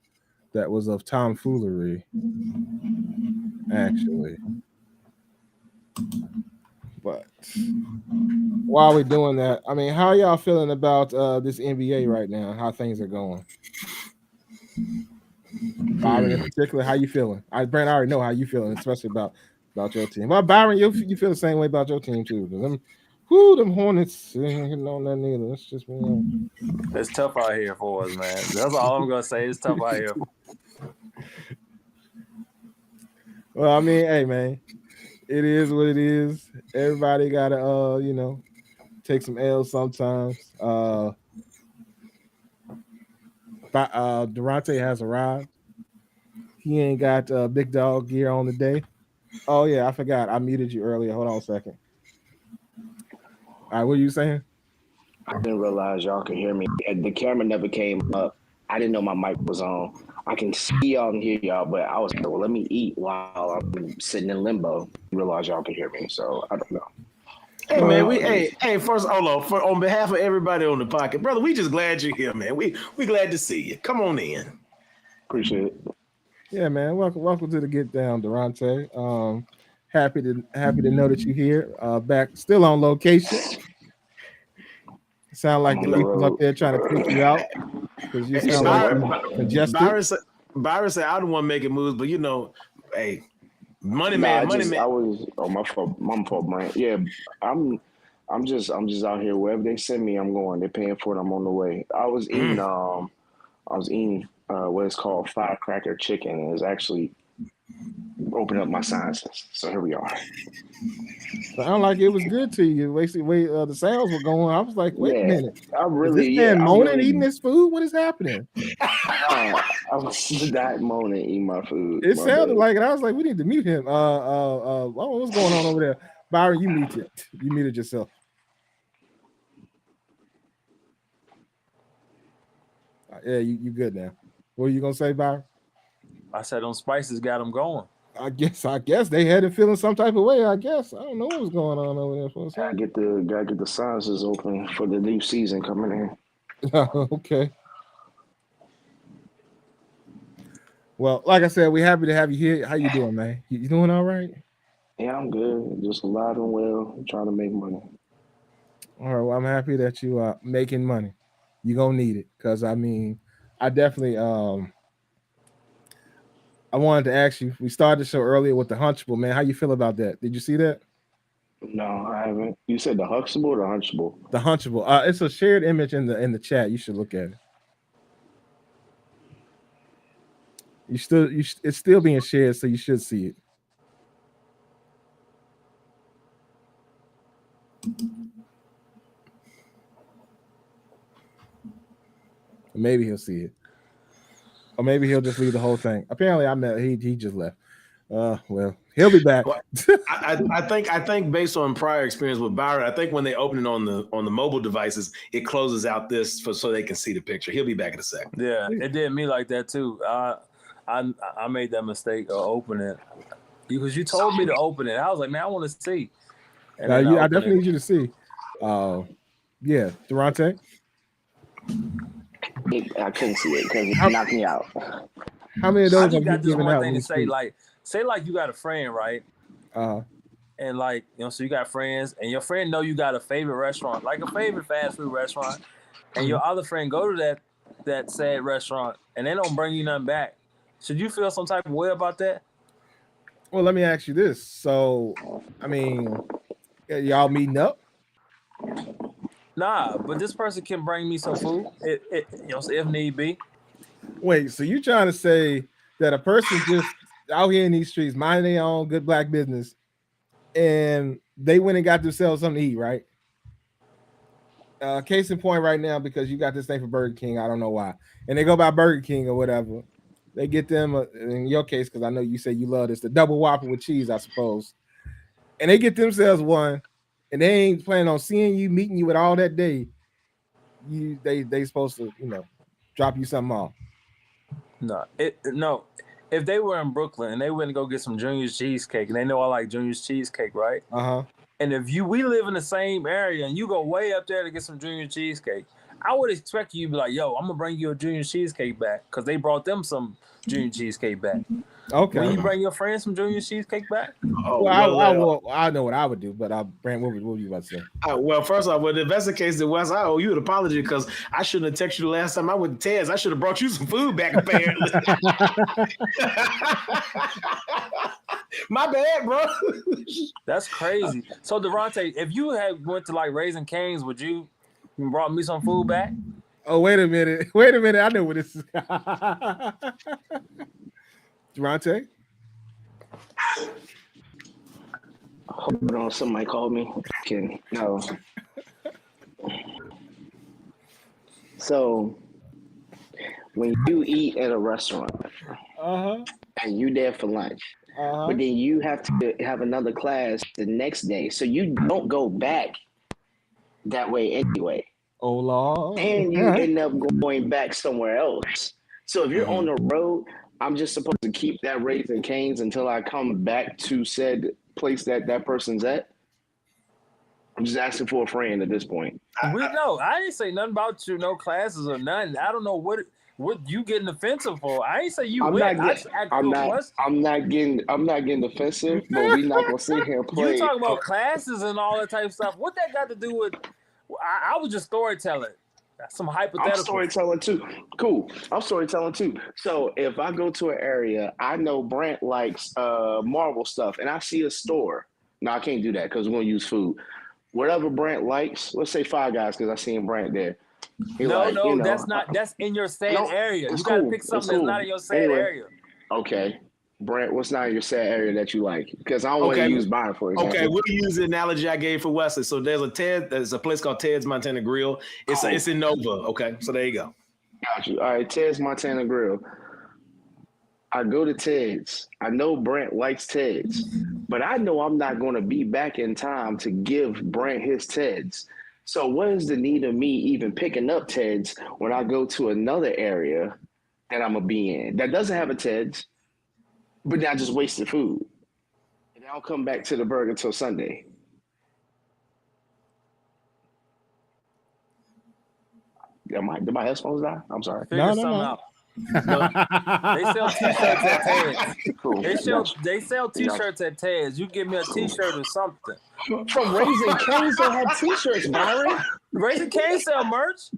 A: that was of tomfoolery. Actually, but while we're doing that, I mean, how are y'all feeling about this NBA right now? How things are going? Byron, in particular, how you feeling? Brent, I already know how you feeling, especially about your team. Well, Byron, you feel the same way about your team too. Them Hornets ain't hitting on that neither. That's just me.
B: It's tough out here for us, man. That's all I'm gonna say. It's tough out here.
A: Well, I mean, hey, man, it is what it is. Everybody gotta, take some L's sometimes. Durante has arrived. He ain't got big dog gear on today. Oh yeah, I forgot. I muted you earlier. Hold on a second. All right, what are you saying?
D: I didn't realize y'all could hear me. The camera never came up. I didn't know my mic was on. I can see y'all and hear y'all, but I was like, well, let me eat while I'm sitting in limbo. I realized y'all could hear me, so I don't know.
C: Hey man, first hold on. On behalf of everybody on the pocket, brother, we just glad you're here, man. We glad to see you. Come on in.
D: Appreciate it.
A: Yeah, man. Welcome to the Get Down, Durante. Happy to know that you're here. Back still on location. Sound like the people's up there trying to take you out because you sound like congested.
C: Byron said I don't want to make it moves, but hey, money man.
D: I was my fault, Brian. Yeah, I'm just out here. Wherever they send me, I'm going. They're paying for it. I'm on the way. I was eating what is called firecracker chicken, and it's actually opened up my sinuses. So here we are.
A: Sound like it was good to you. Basically, the sales were going. I was like, wait a minute.
D: Is
A: this man moaning eating his food? What is happening?
D: I was not moaning eating my food.
A: It sounded like it. I was like, we need to mute him. What's going on over there? Byron, you muted. You muted yourself. Yeah, you good now. What are you gonna say, Byron?
B: I said them spices got them going.
A: I guess they had it feeling some type of way. I guess I don't know what was going on over there. For
D: gotta get the sinuses open for the new season coming in.
A: Okay. Well, like I said, we're happy to have you here. How you doing, man? You doing all right?
D: Yeah, I'm good. Just alive and well. I'm trying to make money.
A: All right. Well, I'm happy that you are making money. You're gonna need it because I mean, I definitely I wanted to ask you. We started the show earlier with the Hunchable, man. How you feel about that? Did you see that?
D: No, I haven't. You said the Huxtable or the Hunchable?
A: The Hunchable. It's a shared image in the chat. You should look at it. It's still being shared, so you should see it. Maybe he'll see it, or maybe he'll just leave the whole thing. Apparently, he just left. Well, he'll be back.
C: Well, I think based on prior experience with Byron, I think when they open it on the mobile devices, it closes out this so they can see the picture. He'll be back in a second.
B: Yeah, it did me like that too. I made that mistake of opening it because you told me to open it. I was like, man, I want to see.
A: And I definitely need you to see. Yeah, Durante.
D: I couldn't see it because it knocked me out.
A: How many of those
B: I
A: have
B: just
A: you
B: got this
A: given
B: one
A: out?
B: thing to say, say you got a friend, right? And so you got friends, and your friend know you got a favorite restaurant, like a favorite fast food restaurant, and your other friend go to that said restaurant, and they don't bring you nothing back. Should you feel some type of way about that?
A: Well, let me ask you this. So, I mean, y'all meeting up?
B: Nah, but this person can bring me some food, if need be.
A: Wait, so you trying to say that a person just out here in these streets, minding their own good black business, and they went and got themselves something to eat, right? Case in point right now, because you got this thing for Burger King, I don't know why, and they go by Burger King or whatever. They get them, in your case, because I know you say you love this, the double Whopper with cheese, I suppose, and they get themselves one, and they ain't planning on seeing you, meeting you with all that day. They supposed to, drop you something off.
B: No. If they were in Brooklyn and they went to go get some Junior's cheesecake, and they know I like Junior's cheesecake, right? And if we live in the same area and you go way up there to get some Junior cheesecake, I would expect you to be like, yo, I'm gonna bring you a Junior cheesecake back because they brought them some Junior cheesecake back.
A: Okay.
B: Will you bring your friends some Junior cheesecake back?
A: I know what I would do, but Brand, what were you about to say?
C: Well, first off, if that's the case, then Wes, I owe you an apology because I shouldn't have texted you the last time I went to Ted's. I should have brought you some food back, apparently. My bad, bro.
B: That's crazy. So, Durante, if you had went to like Raising Cane's, would you brought me some food back?
A: Oh, wait a minute. I know what this is. Durante?
D: Hold on, somebody called me. No. So, when you eat at a restaurant, and you there for lunch, but then you have to have another class the next day, so you don't go back that way anyway.
A: Oh, Lord.
D: And you end up going back somewhere else. So if you're on the road, I'm just supposed to keep that Raising Cane's until I come back to said place that person's at. I'm just asking for a friend at this point.
B: I didn't say nothing about you, no classes or nothing. I don't know what you getting offensive for. I ain't say you win. I'm
D: not getting offensive, but we not gonna sit here and play.
B: You talking about classes and all that type of stuff. What that got to do with? I was just storytelling. That's some hypothetical.
D: I'm storytelling too. Cool. I'm storytelling too. So if I go to an area, I know Brent likes Marvel stuff, and I see a store. No, I can't do that because we're gonna use food. Whatever Brent likes, let's say Five Guys because I seen Brent there.
B: That's not. That's in your said area. You gotta pick something that's not in your said area.
D: Okay. Brent, what's not in your sad area that you like? Because I don't want to use mine, for example.
C: Okay, we'll use the analogy I gave for Wesley. So there's a place called Ted's Montana Grill. It's in Nova. Okay, so there you go.
D: Got you. All right, Ted's Montana Grill. I go to Ted's. I know Brent likes Ted's, but I know I'm not going to be back in time to give Brent his Ted's. So what is the need of me even picking up Ted's when I go to another area that I'm going to be in that doesn't have a Ted's? But then I just wasted food. And I'll come back to the burger till Sunday. Did my headphones die? I'm sorry.
B: No. They sell t-shirts at Ted's. Cool. They sell t-shirts at Ted's. You give me a t-shirt or something.
D: From Raising Cane's don't have t-shirts, Byron.
B: Raising Cane's sell merch?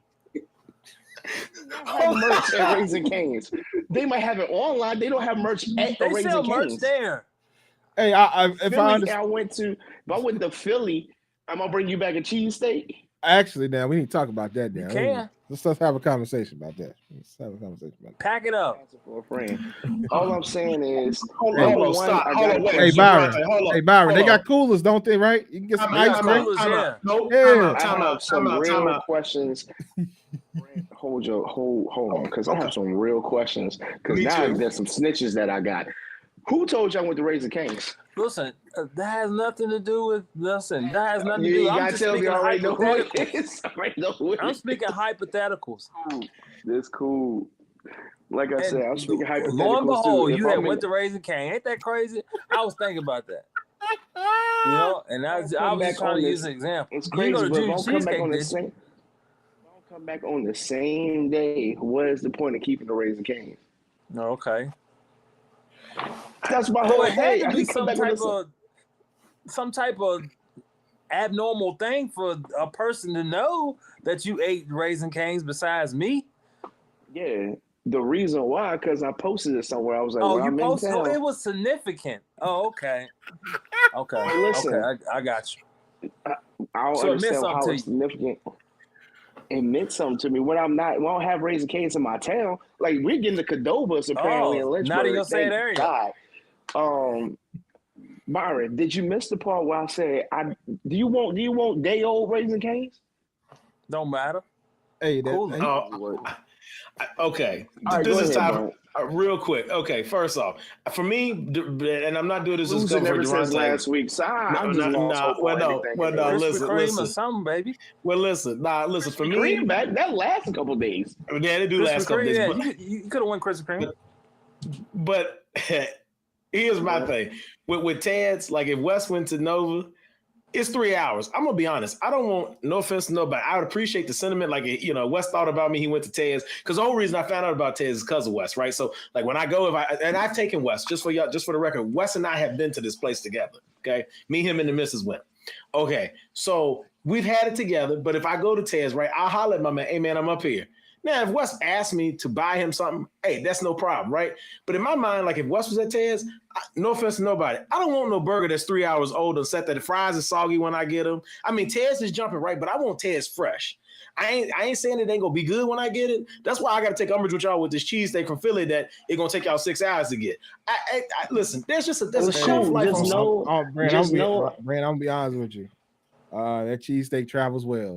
D: have merch at Raising Cane's. They might have it online. They don't have merch at
B: They
D: Raising
B: sell
D: Cane's.
B: merch there.
A: Hey, if
D: Philly,
A: I understand,
D: if I went to Philly, I'm gonna bring you back a cheesesteak.
A: actually, now we need to talk about that. Now,
B: You can.
A: let's have a conversation about that.
B: Pack it up.
D: For a friend. All I'm saying is,
C: Hold on, stop. Hold on, wait.
A: Hey, Byron. Hey, Byron. They got coolers, don't they? Right? You can get some ice cream.
D: I have some real questions. Hold on, because I have some real questions. Because now there's some snitches that I got. Who told you I went to Raising Cane's?
B: Listen, that has nothing to do with. Listen, that has nothing to do.
D: You
B: I'm
D: gotta
B: just
D: tell me
B: speaking
D: I already know who it
B: hypotheticals.
D: is.
B: I'm speaking hypotheticals.
D: That's cool. Like I said, I'm speaking hypotheticals.
B: Lo and behold,
D: too.
B: you had went to Raising Cane. Ain't that crazy? I was thinking about that. You know, and I was just trying to use an example.
D: It's crazy, but don't come back on the same. Don't come back on the same day. What is the point of keeping the Raising Cane's?
B: No, okay.
D: That's my whole
B: It had
D: thing.
B: to be some type of abnormal thing for a person to know that you ate Raising Cane's besides me.
D: Yeah, the reason why, because I posted it somewhere. I was like,
B: "Oh,
D: well,
B: you
D: I'm
B: posted?
D: in town.
B: It was significant." Oh, okay, okay,
D: Listen,
B: okay. I got you.
D: I don't understand how it's significant. It meant something to me when I don't have Raising Cane's in my town. Like we're getting the Cadobas apparently in Lynchburg.
B: Not in your same area.
D: God. Byron, did you miss the part where I said, do you want day old Raising Cane's?
B: Don't matter.
A: Hey,
B: cool.
C: Okay,
D: right,
C: this is
D: ahead,
C: time. Real quick. Okay, first off, for me, and I'm not doing this as
D: never since last week. So listen.
B: Or something, baby.
C: Well, listen. For me,
D: that lasts a couple of days.
C: Yeah, they do last a couple days.
B: Yeah, you could have won Krispy Kreme.
C: But here's my thing with Ted's. Like if Wes went to Nova, it's 3 hours. I'm gonna be honest. I don't want no offense to nobody. I would appreciate the sentiment. Like Wes thought about me. He went to Ted's because the whole reason I found out about Ted's is because of Wes, right? So like when I go, I've taken Wes just for y'all, just for the record. Wes and I have been to this place together. Okay, me, him, and the missus went. Okay, so we've had it together. But if I go to Ted's, right, I'll holler at my man. Hey man, I'm up here. Now, if Wes asked me to buy him something, hey, that's no problem, right? But in my mind, like if Wes was at Ted's, no offense to nobody, I don't want no burger that's 3 hours old and set that the fries is soggy when I get them. I mean, Ted's is jumping, right? But I want Ted's fresh. I ain't saying it ain't gonna be good when I get it. That's why I gotta take umbrage with y'all with this cheesesteak from Philly that it's gonna take y'all 6 hours to get. Listen, there's a shelf life on
A: Brand, I'm gonna be honest with you. That cheesesteak travels well.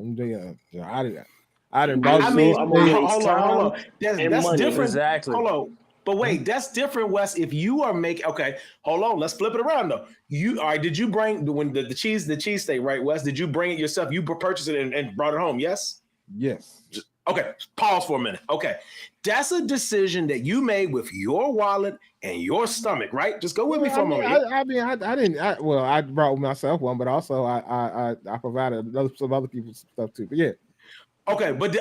A: I didn't hold
C: on. That's different.
B: Exactly.
C: Hold on. But wait, that's different, Wes. If you are making hold on, let's flip it around though. Did you bring when the cheesesteak, right, Wes? Did you bring it yourself? You purchased it and brought it home, yes?
A: Yes.
C: Okay, pause for a minute. Okay. That's a decision that you made with your wallet and your stomach, right? Just go with me for a moment.
A: I brought myself one, but also I provided some other people's stuff too. But yeah.
C: Okay, but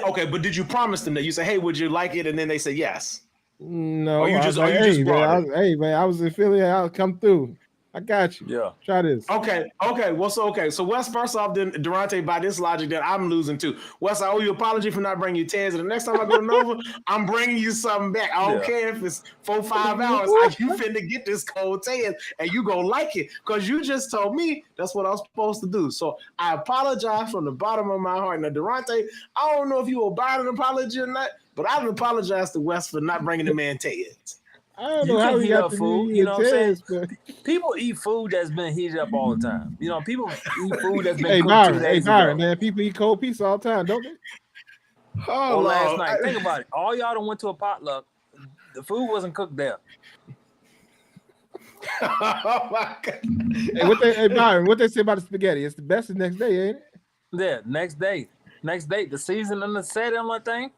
C: did you promise them that you say, hey, would you like it? And then they say yes.
A: No,
C: or you just brought it.
A: Hey man, I was in Philly. I'll come through. I got you.
B: Yeah.
A: Try this.
C: Okay. So Wes, first off, then Durante, by this logic, then I'm losing too. Wes, I owe you an apology for not bringing you Ted's. And the next time I go to Nova, I'm bringing you something back. I don't care if it's 4-5 hours. You finna get this cold Ted's and you gonna like it because you just told me that's what I was supposed to do. So I apologize from the bottom of my heart. Now, Durante, I don't know if you will buy an apology or not, but I apologize to Wes for not bringing the man Ted's.
A: I don't know how he got
B: food. You know what I'm saying? People eat food that's been heated up all the time. You know, people eat food that's been cooked 2 days ago.
A: Man, people eat cold pizza all the time, don't they?
B: Oh, last night. Think about it. All y'all done went to a potluck. The food wasn't cooked there.
C: Oh my God.
A: Byron, what they say about the spaghetti? It's the best the next day, ain't it?
B: Yeah, next day. The season and the setting on that thing.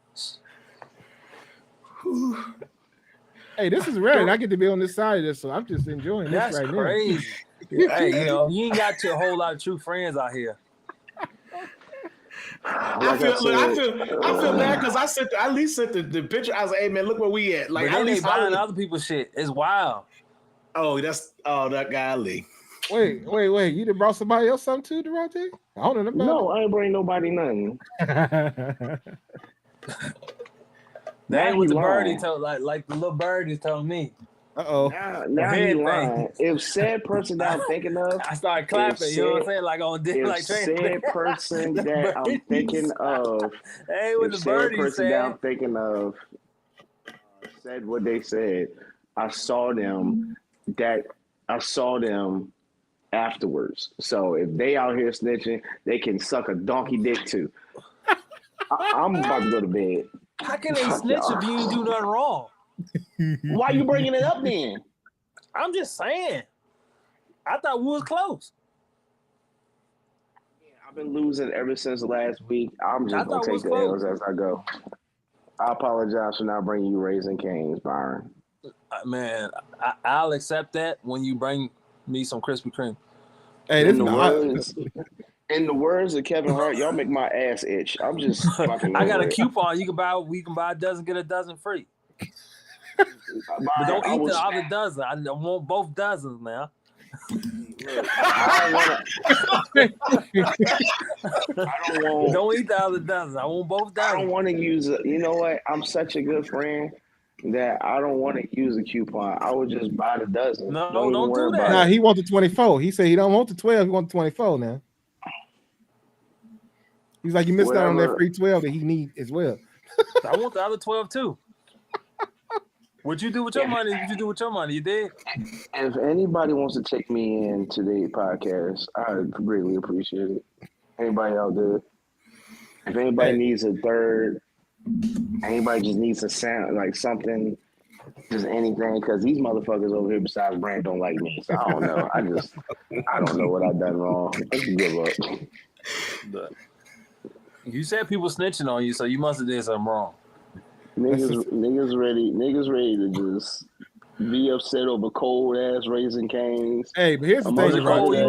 A: Hey, this is rare, and I get to be on this side of this, so I'm just enjoying this right now.
B: That's crazy. Hey, you ain't got a whole lot of true friends out here.
C: I feel bad because I at least sent the picture. I was like, hey man, look where we at. Like,
B: but at least buying other people's shit. It's wild.
C: Oh, that guy Lee.
A: Wait. You done brought somebody else something too, Durante? I don't know about
D: No, I ain't bring nobody nothing.
B: That ain't what the birdie told, like the little birdie told me.
D: Now he lying. If said person that I'm thinking of,
B: I started clapping. You know what I'm saying? Like on like
D: said person that I'm thinking of,
B: hey, what the birdie said.
D: That I'm thinking of said what they said. I saw them afterwards. So if they out here snitching, they can suck a donkey dick too. I'm about to go to bed.
B: How can they snitch if you ain't do nothing wrong?
D: Why you bringing it up then?
B: I'm just saying. I thought we was close.
D: I've been losing ever since last week. I'm just going to take the L's as I go. I apologize for not bringing you Raising Cane's, Byron.
B: Man, I'll accept that when you bring me some Krispy Kreme.
A: Hey,
D: in the words of Kevin Hart, y'all make my ass itch. I'm just fucking
B: I got a coupon. We can buy a dozen, get a dozen free. But don't eat the other dozen. I want both dozens now. Don't eat the other dozen. I want both dozens.
D: I don't want to use it. You know what? I'm such a good friend that I don't want to use a coupon. I would just buy the dozen.
B: No, don't do that.
A: Nah, he wants the 24. He said he don't want the 12. He wants the 24 now. He's like, you missed out on that free 12 that he need as well.
B: I want the other 12 too. What you do with your money? What you do with your money? You did?
D: If anybody wants to take me in today's podcast, I greatly appreciate it. Anybody out there? If anybody needs a third, anybody just needs a sound, like something, just anything, because these motherfuckers over here besides Brand don't like me. So I don't know. I don't know what I've done wrong. I just give up.
B: But you said people snitching on you, so you must have did something wrong.
D: Niggas ready to just be upset over cold ass Raising Cane's.
A: Hey, but here's the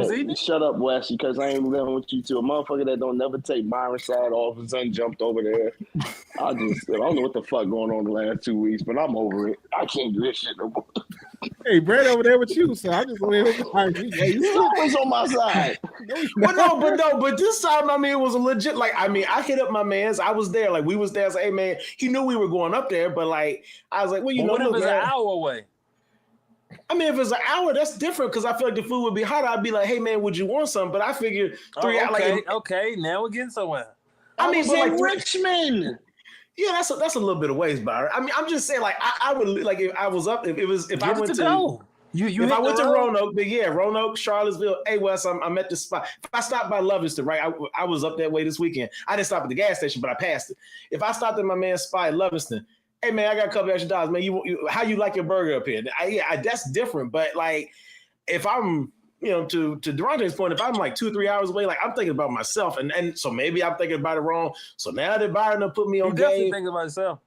A: thing.
D: Shut up, Wes, because I ain't living with you two. A motherfucker that don't never take Byron's side off and son jumped over there. I don't know what the fuck going on the last 2 weeks, but I'm over it. I can't do this shit no more.
A: Hey, Brad over there with you, so I just went in.
D: He's always on my side.
C: But this time, I mean, it was a legit. Like, I mean, I hit up my man's. I was there. Like, we was there. I said, hey, man, he knew we were going up there, but like, I was like, well, you know,
B: what if it's an hour away?
C: I mean, if it's an hour, that's different because I feel like the food would be hot. I'd be like, hey, man, would you want some? But I figured 3 hours.
B: Okay, now we're getting somewhere.
C: I mean,
D: but like Richmond.
C: Yeah, that's a little bit of ways, Byron. I mean, I'm just saying, like, I would like if I was up, if I went to
B: go. If
C: I went to Roanoke, but yeah, Roanoke, Charlottesville. Hey, Wes, I'm at the spot. If I stopped by Lovingston, right? I was up that way this weekend. I didn't stop at the gas station, but I passed it. If I stopped at my man's spot at Lovingston, hey man, I got a couple extra dollars, man. You how you like your burger up here? That's different. But like, if I'm, to Durante's point, if I'm like 2 or 3 hours away, like I'm thinking about myself, and so maybe I'm thinking about it wrong. So now that Byron put me on
B: game, definitely thinking about yourself.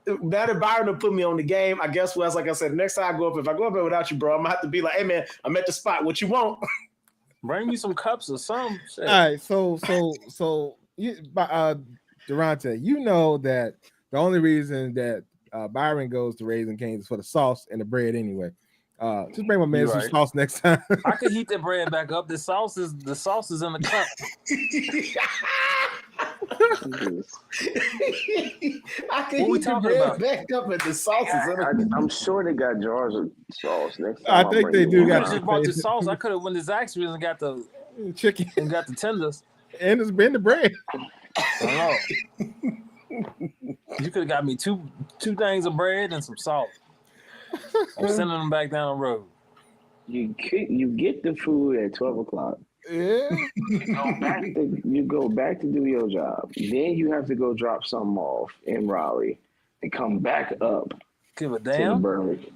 C: Now that Byron put me on the game, I guess Wes, like I said, next time I go up, if I go up there without you, bro, I'm gonna have to be like, hey man, I'm at the spot. What you want?
B: Bring me some cups or something.
A: All right, so Durante, you know that the only reason that Byron goes to Raising Cane's is for the sauce and the bread anyway. Just bring my man some sauce next time.
B: I could heat the bread back up. The sauce is in the cup.
C: I can heat the bread back up and the sauce is in the
D: I'm sure they got jars of sauce next time.
A: I think they do.
B: I just bought the sauce. I could have went to Zaxby's and got the
A: chicken
B: and got the tenders.
A: And it's been the bread.
B: I know. You could have got me two things of bread and some salt. I'm sending them back down the road.
D: You get the food at 12 o'clock.
A: Yeah.
D: You go back to do your job. Then you have to go drop something off in Raleigh and come back up.
B: Give a damn.
D: Burley.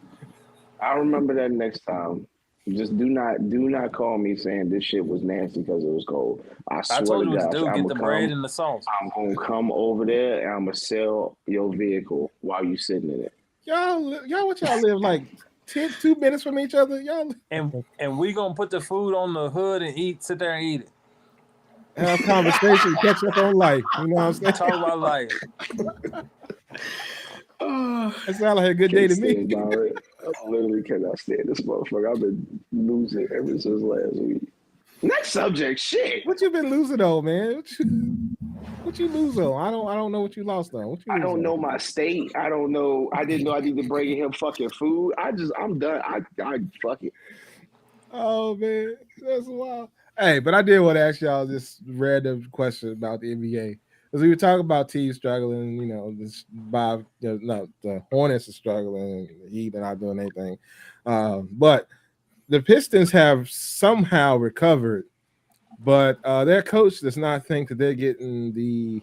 D: I remember that next time. Just do not call me saying this shit was nasty because it was cold. I swear to God,
B: get the bread and the sauce.
D: I'm gonna come over there and I'm gonna sell your vehicle while you sitting in it.
A: Y'all, what y'all live like 2 minutes from each other? Y'all,
B: and we gonna put the food on the hood and sit there and eat it.
A: Have a conversation, catch up on life. You know what I'm saying?
B: Talk about life.
A: That sounds like a good day to me.
D: I literally cannot stand this motherfucker. I've been losing ever since last week. Next subject, shit.
A: What you been losing though, man? What you lose on? I don't know what you lost on. What you
D: I
A: lose
D: don't
A: on?
D: know my state. I don't know. I didn't know I needed to bring him fucking food. I'm done. I fuck it.
A: Oh man, that's wild. Hey, but I did want to ask y'all this random question about the NBA because we were talking about teams struggling. You know, the Hornets are struggling. The Heat are not doing anything. But the Pistons have somehow recovered, but their coach does not think that they're getting the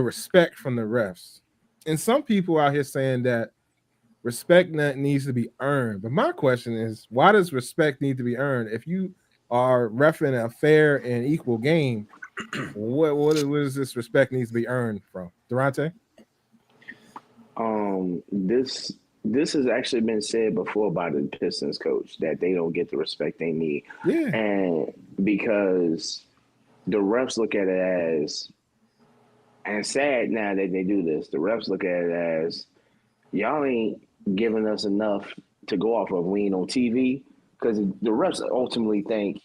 A: respect from the refs. And some people out here saying that respect needs to be earned. But my question is, why does respect need to be earned? If you are reffing a fair and equal game, what is this respect needs to be earned from? Durante?
D: This has actually been said before by the Pistons coach that they don't get the respect they need.
A: Yeah.
D: And because the refs look at it as, and sad now that they do this, the refs look at it as, y'all ain't giving us enough to go off of. We ain't on TV. Because the refs ultimately think,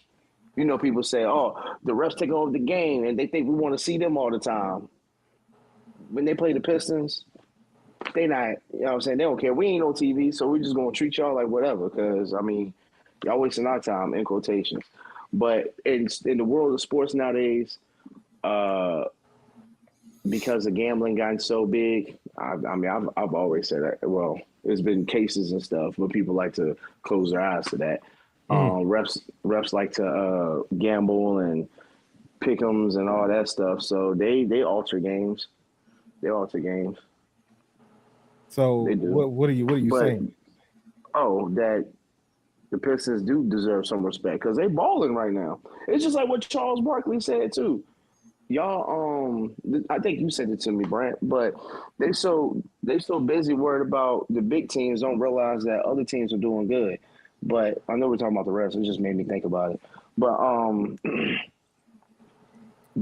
D: you know, people say, oh, the refs take over the game and they think we want to see them all the time. When they play the Pistons, they not, you know what I'm saying? They don't care. We ain't on TV, so we're just going to treat y'all like whatever. Because, I mean, y'all wasting our time, in quotations. But in the world of sports nowadays, because the gambling gotten so big, I've always said that. Well, there's been cases and stuff, but people like to close their eyes to that. Refs like to gamble and pick'ems and all that stuff. So they alter games. They alter games.
A: So what are you saying?
D: Oh, that the Pistons do deserve some respect because they balling right now. It's just like what Charles Barkley said too. Y'all, I think you said it to me, Brant, but they so busy worried about the big teams, don't realize that other teams are doing good. But I know we're talking about the rest. It just made me think about it. But
A: oh,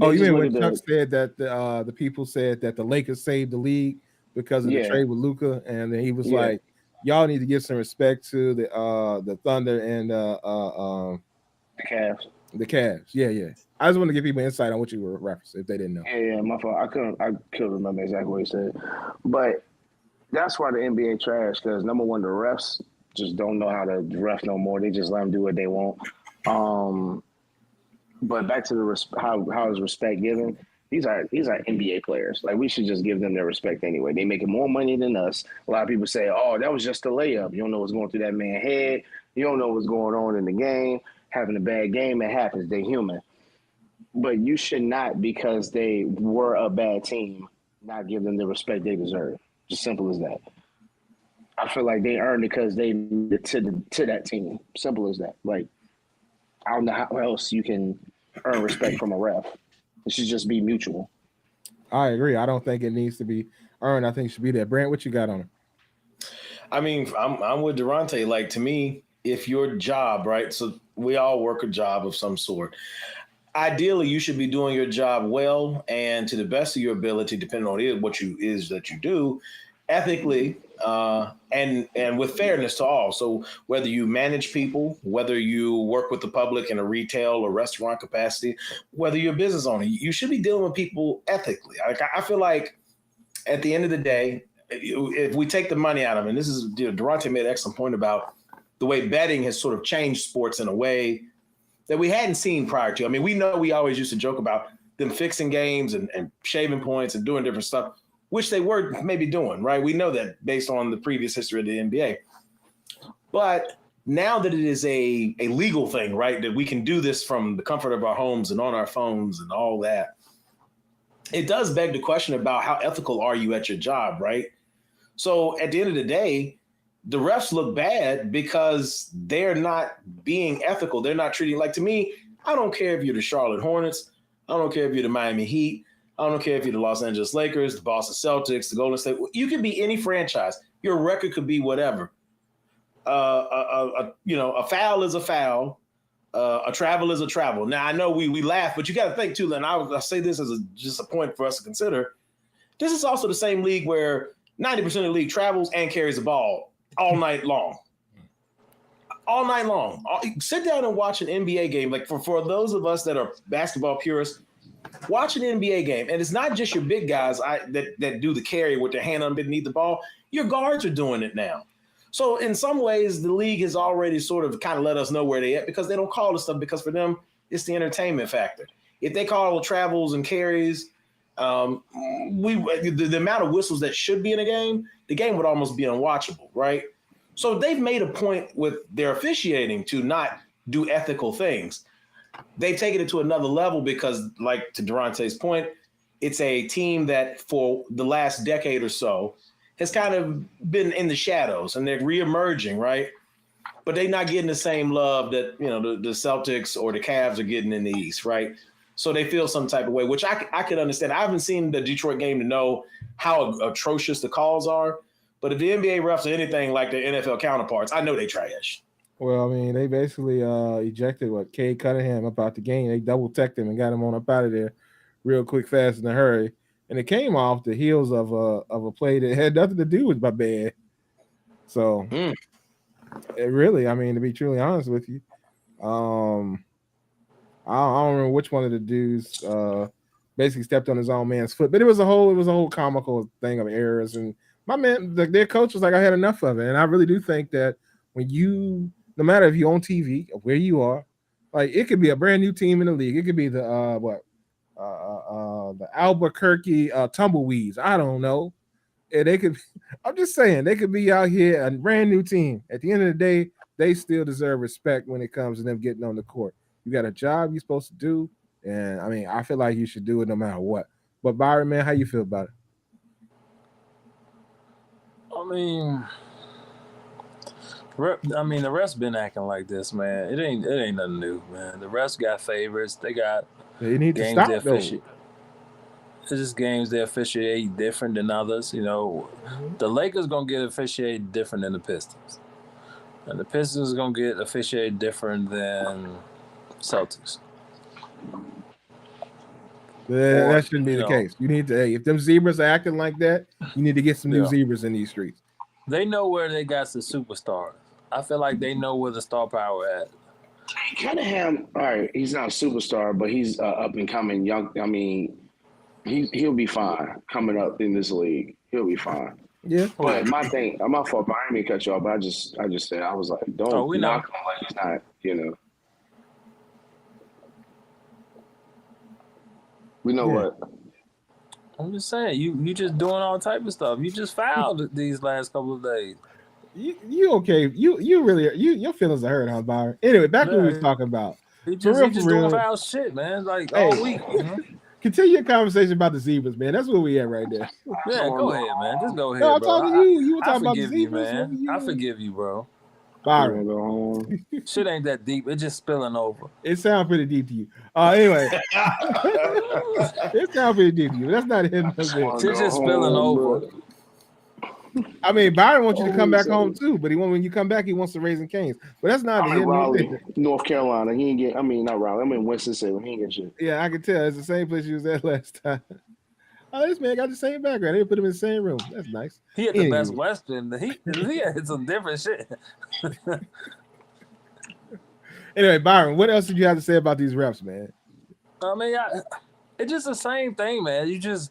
A: you mean when Chuck said that the people said that the Lakers saved the league because of the trade with Luka, and then he was like, "Y'all need to give some respect to the Thunder and the
D: Cavs."
A: The Cavs, yeah. I just want to give people insight on what you were referencing if they didn't know.
D: Yeah, my fault. I couldn't remember exactly what he said, but that's why the NBA trash. Because number one, the refs just don't know how to ref no more. They just let them do what they want. But back to the how is respect given? These are NBA players. Like, we should just give them their respect anyway. They making more money than us. A lot of people say, "Oh, that was just a layup." You don't know what's going through that man's head. You don't know what's going on in the game. Having a bad game, it happens. They're human. But you should not, because they were a bad team, not give them the respect they deserve. Just simple as that. I feel like they earned it because they to that team. Simple as that. Like, I don't know how else you can earn respect from a ref. It should just be mutual.
A: I agree. I don't think it needs to be earned. I think it should be there. Brant, what you got on it?
C: I mean, I'm with Durante. Like, to me, if your job, right? So we all work a job of some sort. Ideally, you should be doing your job well and to the best of your ability, depending on what you do, ethically and with fairness to all. So whether you manage people, whether you work with the public in a retail or restaurant capacity, whether you're a business owner, you should be dealing with people ethically. Like, I feel like at the end of the day, if we take the money out of them, and this is, Durante made an excellent point about the way betting has sort of changed sports in a way that we hadn't seen prior to. I mean, we know we always used to joke about them fixing games and shaving points and doing different stuff, which they were maybe doing, right? We know that based on the previous history of the NBA. But now that it is a legal thing, right, that we can do this from the comfort of our homes and on our phones and all that, it does beg the question about how ethical are you at your job, right? So at the end of the day, the refs look bad because they're not being ethical. They're not treating, like, to me, I don't care if you're the Charlotte Hornets. I don't care if you're the Miami Heat. I don't care if you're the Los Angeles Lakers, the Boston Celtics, the Golden State. You could be any franchise. Your record could be whatever. A foul is a foul. A travel is a travel. Now, I know we laugh, but you got to think too, and I'll say this as just a point for us to consider. This is also the same league where 90% of the league travels and carries the ball all night long. All night long. Sit down and watch an NBA game. Like, for those of us that are basketball purists, Watch an NBA game, and it's not just your big guys that do the carry with their hand underneath the ball. Your guards are doing it now. So in some ways, the league has already sort of kind of let us know where they at because they don't call this stuff because for them, it's the entertainment factor. If they call travels and carries, the amount of whistles that should be in a game, the game would almost be unwatchable, right? So they've made a point with their officiating to not do ethical things. They've taken it to another level because, like to Durante's point, it's a team that for the last decade or so has kind of been in the shadows and they're reemerging, right? But they're not getting the same love that, the Celtics or the Cavs are getting in the East, right? So they feel some type of way, which I could understand. I haven't seen the Detroit game to know how atrocious the calls are. But if the NBA refs are anything like their NFL counterparts, I know they trash.
A: Well, I mean, they basically ejected Cade Cunningham up out the game. They double-teched him and got him on up out of there real quick, fast, in a hurry. And it came off the heels of a play that had nothing to do with my bad. So it really, I mean, to be truly honest with you, I don't remember which one of the dudes basically stepped on his own man's foot, but it was a whole comical thing of errors. And my man, their coach was like, I had enough of it. And I really do think that when no matter if you're on TV or where you are, like it could be a brand new team in the league. It could be the Albuquerque Tumbleweeds. I don't know. And they could. I'm just saying they could be out here a brand new team. At the end of the day, they still deserve respect when it comes to them getting on the court. You got a job you're supposed to do, and I mean, I feel like you should do it no matter what. But Byron, man, how you feel about it?
B: I mean, the refs been acting like this, man. It ain't nothing new, man. The refs got favorites. They
A: need to stop those.
B: It's just games they officiate different than others. The Lakers gonna get officiated different than the Pistons, and the Pistons gonna get officiated different than Celtics.
A: That shouldn't be the case. You need to, if them zebras are acting like that, you need to get some new zebras in these streets.
B: They know where they got the superstars. I feel like they know where the star power at.
D: Cunningham, all right, he's not a superstar, but he's up and coming young. I mean, he'll be fine coming up in this league. He'll be fine.
A: Yeah.
D: But my fault. I didn't mean to cut you off, but I just said, I was like, don't knock him like he's not, We know what.
B: I'm just saying, you just doing all type of stuff. You just fouled these last couple of days.
A: You okay? You really your feelings are hurt, huh, Byron? Anyway, back to what we was talking about.
B: He just doing foul shit, man. Like all week.
A: Continue your conversation about the zebras, man. That's where we at right there.
B: Yeah, go ahead, man. Just go ahead.
A: No, I'm
B: bro.
A: talking to you. You were talking about the
B: zebras,
A: man.
B: I forgive you, bro.
A: Byron,
D: go home.
B: Shit ain't that deep. It's just spilling over.
A: It sounds pretty deep to you. Anyway, it sounds pretty deep to you. That's not him.
B: It's just spilling over.
A: I mean, Byron wants you to come back home too, but when you come back, he wants to Raising Cane's. But that's not
D: in Raleigh, North Carolina. He ain't get. I mean, not Raleigh. I'm in Winston-Salem. He ain't get shit.
A: Yeah, I can tell. It's the same place you was at last time. Oh, this man got the same background. They put him in the same room. That's nice.
B: He had the best Western. He had some different shit.
A: Anyway, Byron, what else did you have to say about these refs, man?
B: I mean, it's just the same thing, man. You just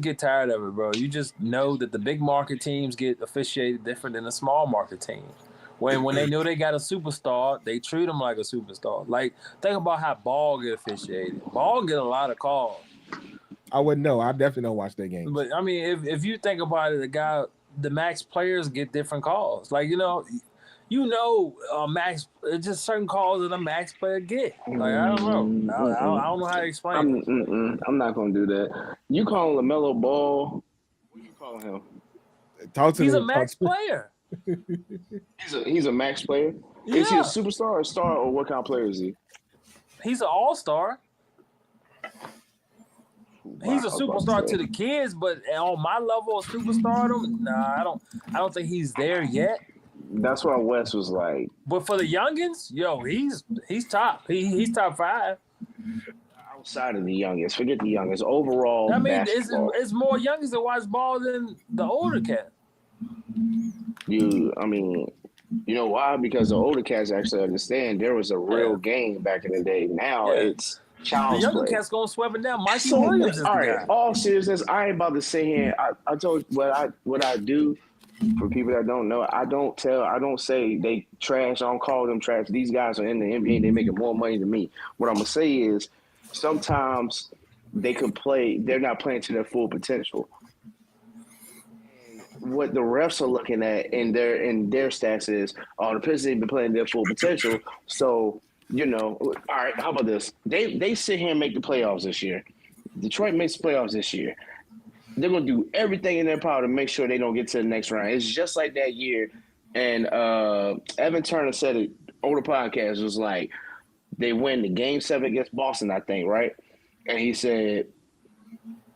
B: get tired of it, bro. You just know that the big market teams get officiated different than the small market teams. When they know they got a superstar, they treat them like a superstar. Like, think about how Ball get officiated. Ball get a lot of calls.
A: I wouldn't know. I definitely don't watch that game.
B: But I mean, if you think about it, the max players get different calls. Like max. It's just certain calls that a max player get. Like I don't know. I don't know how to explain it.
D: I'm not gonna do that. You call LaMelo Ball? What do you call him?
B: He's a max player.
D: He's a max player.
B: Yeah.
D: Is he a superstar or a star, or what kind of player is he?
B: He's an all-star. He's a superstar to the kids, but on my level of superstardom, nah, I don't think he's there yet.
D: That's why Wes was like.
B: But for the youngins, he's top. He's top 5.
D: Outside of the youngins, forget the youngins. Overall,
B: I mean, it's more youngins that watch ball than the older cat.
D: You know why? Because the older cats actually understand there was a real game back in the day. Now it's
B: The younger cat's gonna sweep it down. Mikey Williams is the guy.
D: All seriousness, I ain't about to sit here. I told you what I do for people that don't know. I don't say they trash. I don't call them trash. These guys are in the NBA. They're making more money than me. What I'm gonna say is sometimes they could play. They're not playing to their full potential. What the refs are looking at in their stats is, the Pistons have been playing their full potential. So, all right, how about this? They sit here and make the playoffs this year. Detroit makes the playoffs this year. They're going to do everything in their power to make sure they don't get to the next round. It's just like that year. And Evan Turner said it on the podcast. It was like they win the Game 7 against Boston, I think, right? And he said,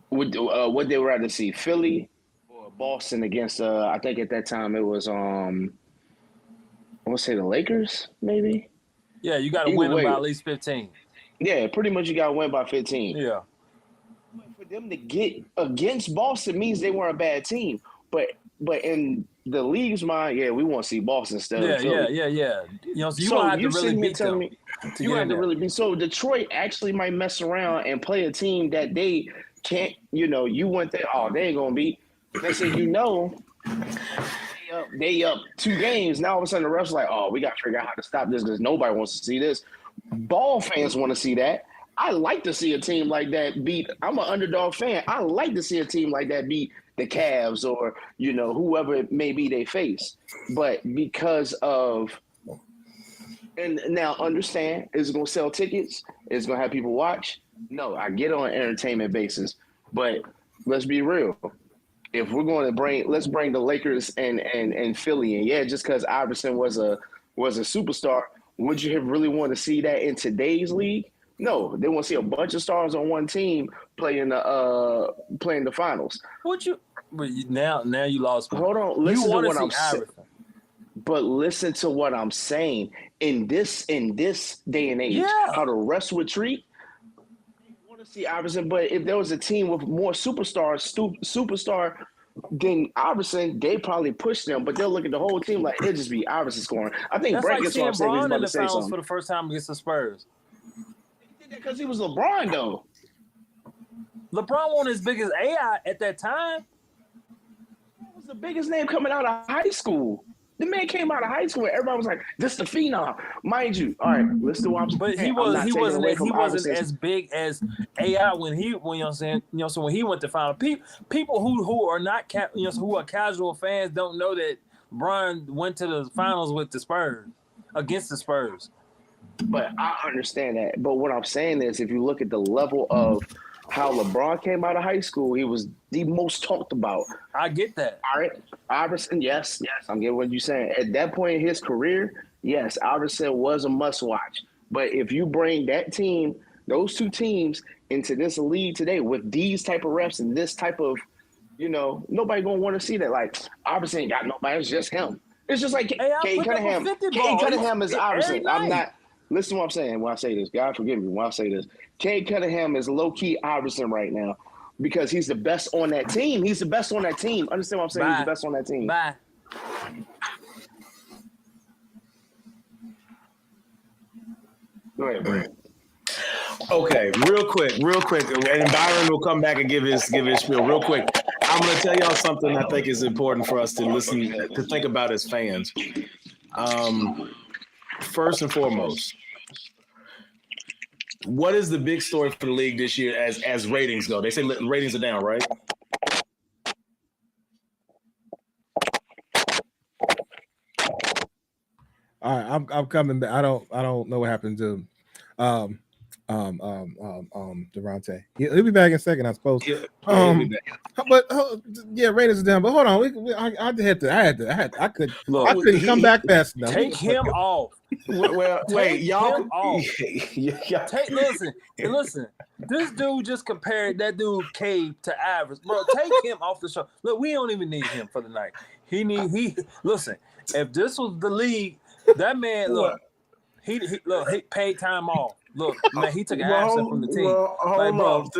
D: what they would rather see, Philly or Boston against, I think at that time it was, I want to say the Lakers, maybe?
B: Yeah, you got to win them by at least 15.
D: Yeah, pretty much you got to win by 15.
B: Yeah.
D: For them to get against Boston means they weren't a bad team. But in the league's mind, we want to see Boston instead of Philly.
B: Yeah. So you have to really beat them.
D: You have to really beat. So Detroit actually might mess around and play a team that they can't, you went there, they ain't going to beat. They say, they up 2 games. Now all of a sudden the refs are like, we got to figure out how to stop this because nobody wants to see this. Ball fans want to see that. I like to see a team like that beat. I'm an underdog fan. I like to see a team like that beat the Cavs or, whoever it may be they face. But because of – and now understand, is it going to sell tickets? Is it going to have people watch? No, I get on an entertainment basis. But let's be real. If we're going to let's bring the Lakers and Philly in. Yeah, just because Iverson was a superstar, would you have really wanted to see that in today's league? No, they want to see a bunch of stars on one team playing the finals.
B: Now you lost me.
D: Hold on, listen to what I'm saying. But listen to what I'm saying. In this day and age, how the rest would treat. See Iverson, but if there was a team with more superstar than Iverson, they probably push them. But they'll look at the whole team like it'll just be Iverson scoring. I think
B: Brett gets what I'm saying. He's about to say something
D: for
B: the first time against the Spurs.
D: He did that because he was LeBron, though.
B: LeBron wasn't as big as AI at that time.
D: He was the biggest name coming out of high school. The man came out of high school and everybody was like, this is the phenom. Mind you, all right, listen to what I'm saying.
B: But he wasn't as big as AI when he went to final. People who are not who are casual fans don't know that LeBron went to the finals with the Spurs against the Spurs.
D: But I understand that. But what I'm saying is if you look at the level of how LeBron came out of high school, he was the most talked about.
B: I get that.
D: All right. Iverson, yes, I'm getting what you're saying. At that point in his career, yes, Iverson was a must-watch. But if you bring that team, those 2 teams, into this league today with these type of refs and this type of, nobody going to want to see that. Like, Iverson ain't got nobody. It's just him. It's just like Cade Cunningham. Cade Cunningham is Iverson. I'm not – listen to what I'm saying when I say this. God forgive me when I say this. Cade Cunningham is low-key Iverson right now because he's the best on that team. He's the best on that team. Understand what I'm saying? He's the best on that team.
B: Bye.
D: Go ahead, Brad.
C: Okay, real quick, and Byron will come back and give his spiel real quick. I'm going to tell y'all something I think is important for us to think about as fans. First and foremost, what is the big story for the league this year as ratings go? They say ratings are down, right?
A: All right, I'm coming back. I don't know what happened to Durante. He'll be back in a second, I suppose. But ratings are down. But hold on, I couldn't come back fast enough.
B: Take him off.
C: Well, wait, y'all.
B: Listen. This dude just compared that dude Cade to Iverson. Bro, take him off the show. Look, we don't even need him for the night. Listen. If this was the league, that man he paid time off. Look, man, he took an absence from the team.
C: Well, hold on.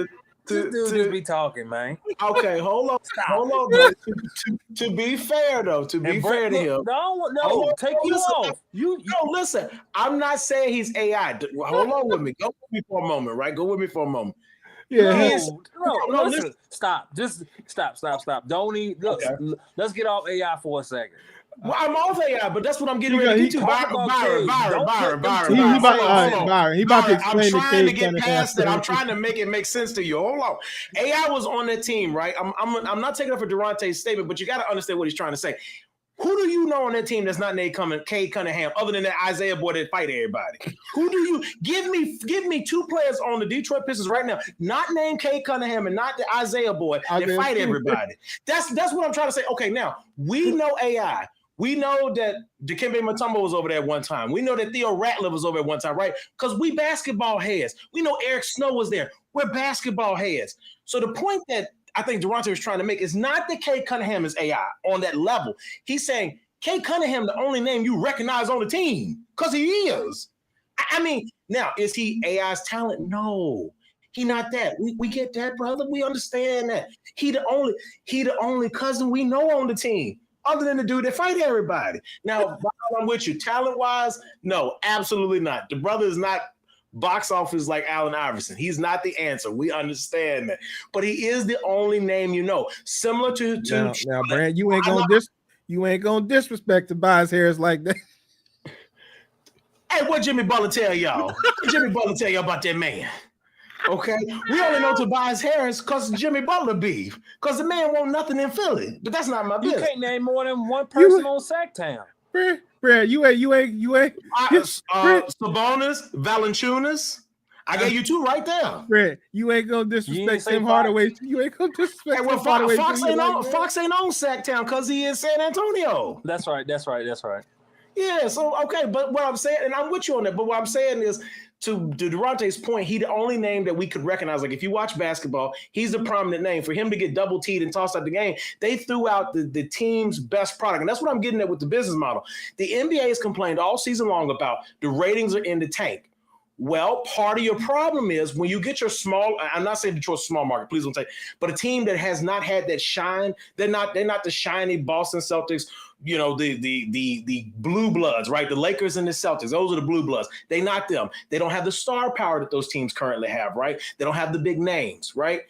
B: Just be talking, man.
C: Okay, hold on.
B: Stop.
C: Hold on. Though. To be fair, though, to be fair to him.
B: No, take you off.
C: No, listen. I'm not saying he's AI. Hold on with me. Go with me for a moment, right? Go with me for a moment.
B: Yeah. No, listen. Stop. Just stop. Don't even look. Okay. Let's get off AI for a second.
C: Well, I'm off AI, but that's what I'm getting ready to get to. Byron.
A: He about to explain.
C: I'm trying to get past that. I'm trying to make it make sense to you. Hold on. AI was on that team, right? I'm not taking up for Durante's statement, but you got to understand what he's trying to say. Who do you know on that team that's not named Cade Cunningham, other than that Isaiah boy that fight everybody? Who do you give me two players on the Detroit Pistons right now, not named Cade Cunningham and not the Isaiah boy that fight everybody? That's what I'm trying to say. Okay, now we know AI. We know that Dikembe Mutombo was over there at one time. We know that Theo Ratliff was over at one time, right? Because we basketball heads. We know Eric Snow was there. We're basketball heads. So the point that I think Durante was trying to make is not that Cade Cunningham is AI on that level. He's saying Cade Cunningham, the only name you recognize on the team, because he is. I mean, now, is he AI's talent? No. He not that. We get that, brother. We understand that. He the only cousin we know on the team, other than the dude that fight everybody. Now, I'm with you. Talent-wise, no, absolutely not. The brother is not box office like Allen Iverson. He's not the answer. We understand that. But he is the only name you know. Similar to
A: now Brand, you ain't gonna disrespect Tobias Harris like that.
C: Hey, what Jimmy Butler tell y'all? What Jimmy Butler tell y'all about that man? Okay, we only know Tobias Harris because Jimmy Butler beef. Because the man won't nothing in Philly. But that's not my business.
B: You can't name more than one person on Sacktown.
A: Brad, you ain't.
C: Sabonis, Valanciunas. I gave you two right there.
A: Brad, you ain't gonna disrespect Tim Hardaway. You ain't gonna disrespect Tim Hardaway.
C: Fox ain't on Sacktown because he is San Antonio.
B: That's right.
C: Yeah, so okay, but what I'm saying, and I'm with you on that, but what I'm saying is, to Durante's point, he the only name that we could recognize. Like, if you watch basketball, he's a prominent name. For him to get double-teed and tossed out the game, they threw out the team's best product. And that's what I'm getting at with the business model. The NBA has complained all season long about the ratings are in the tank. Well, part of your problem is when you get your small, I'm not saying Detroit's small market, please don't take, but a team that has not had that shine, they're not the shiny Boston Celtics, you know, the blue bloods, right? The Lakers and the Celtics, those are the blue bloods. They not them. They don't have the star power that those teams currently have, right? They don't have the big names, right?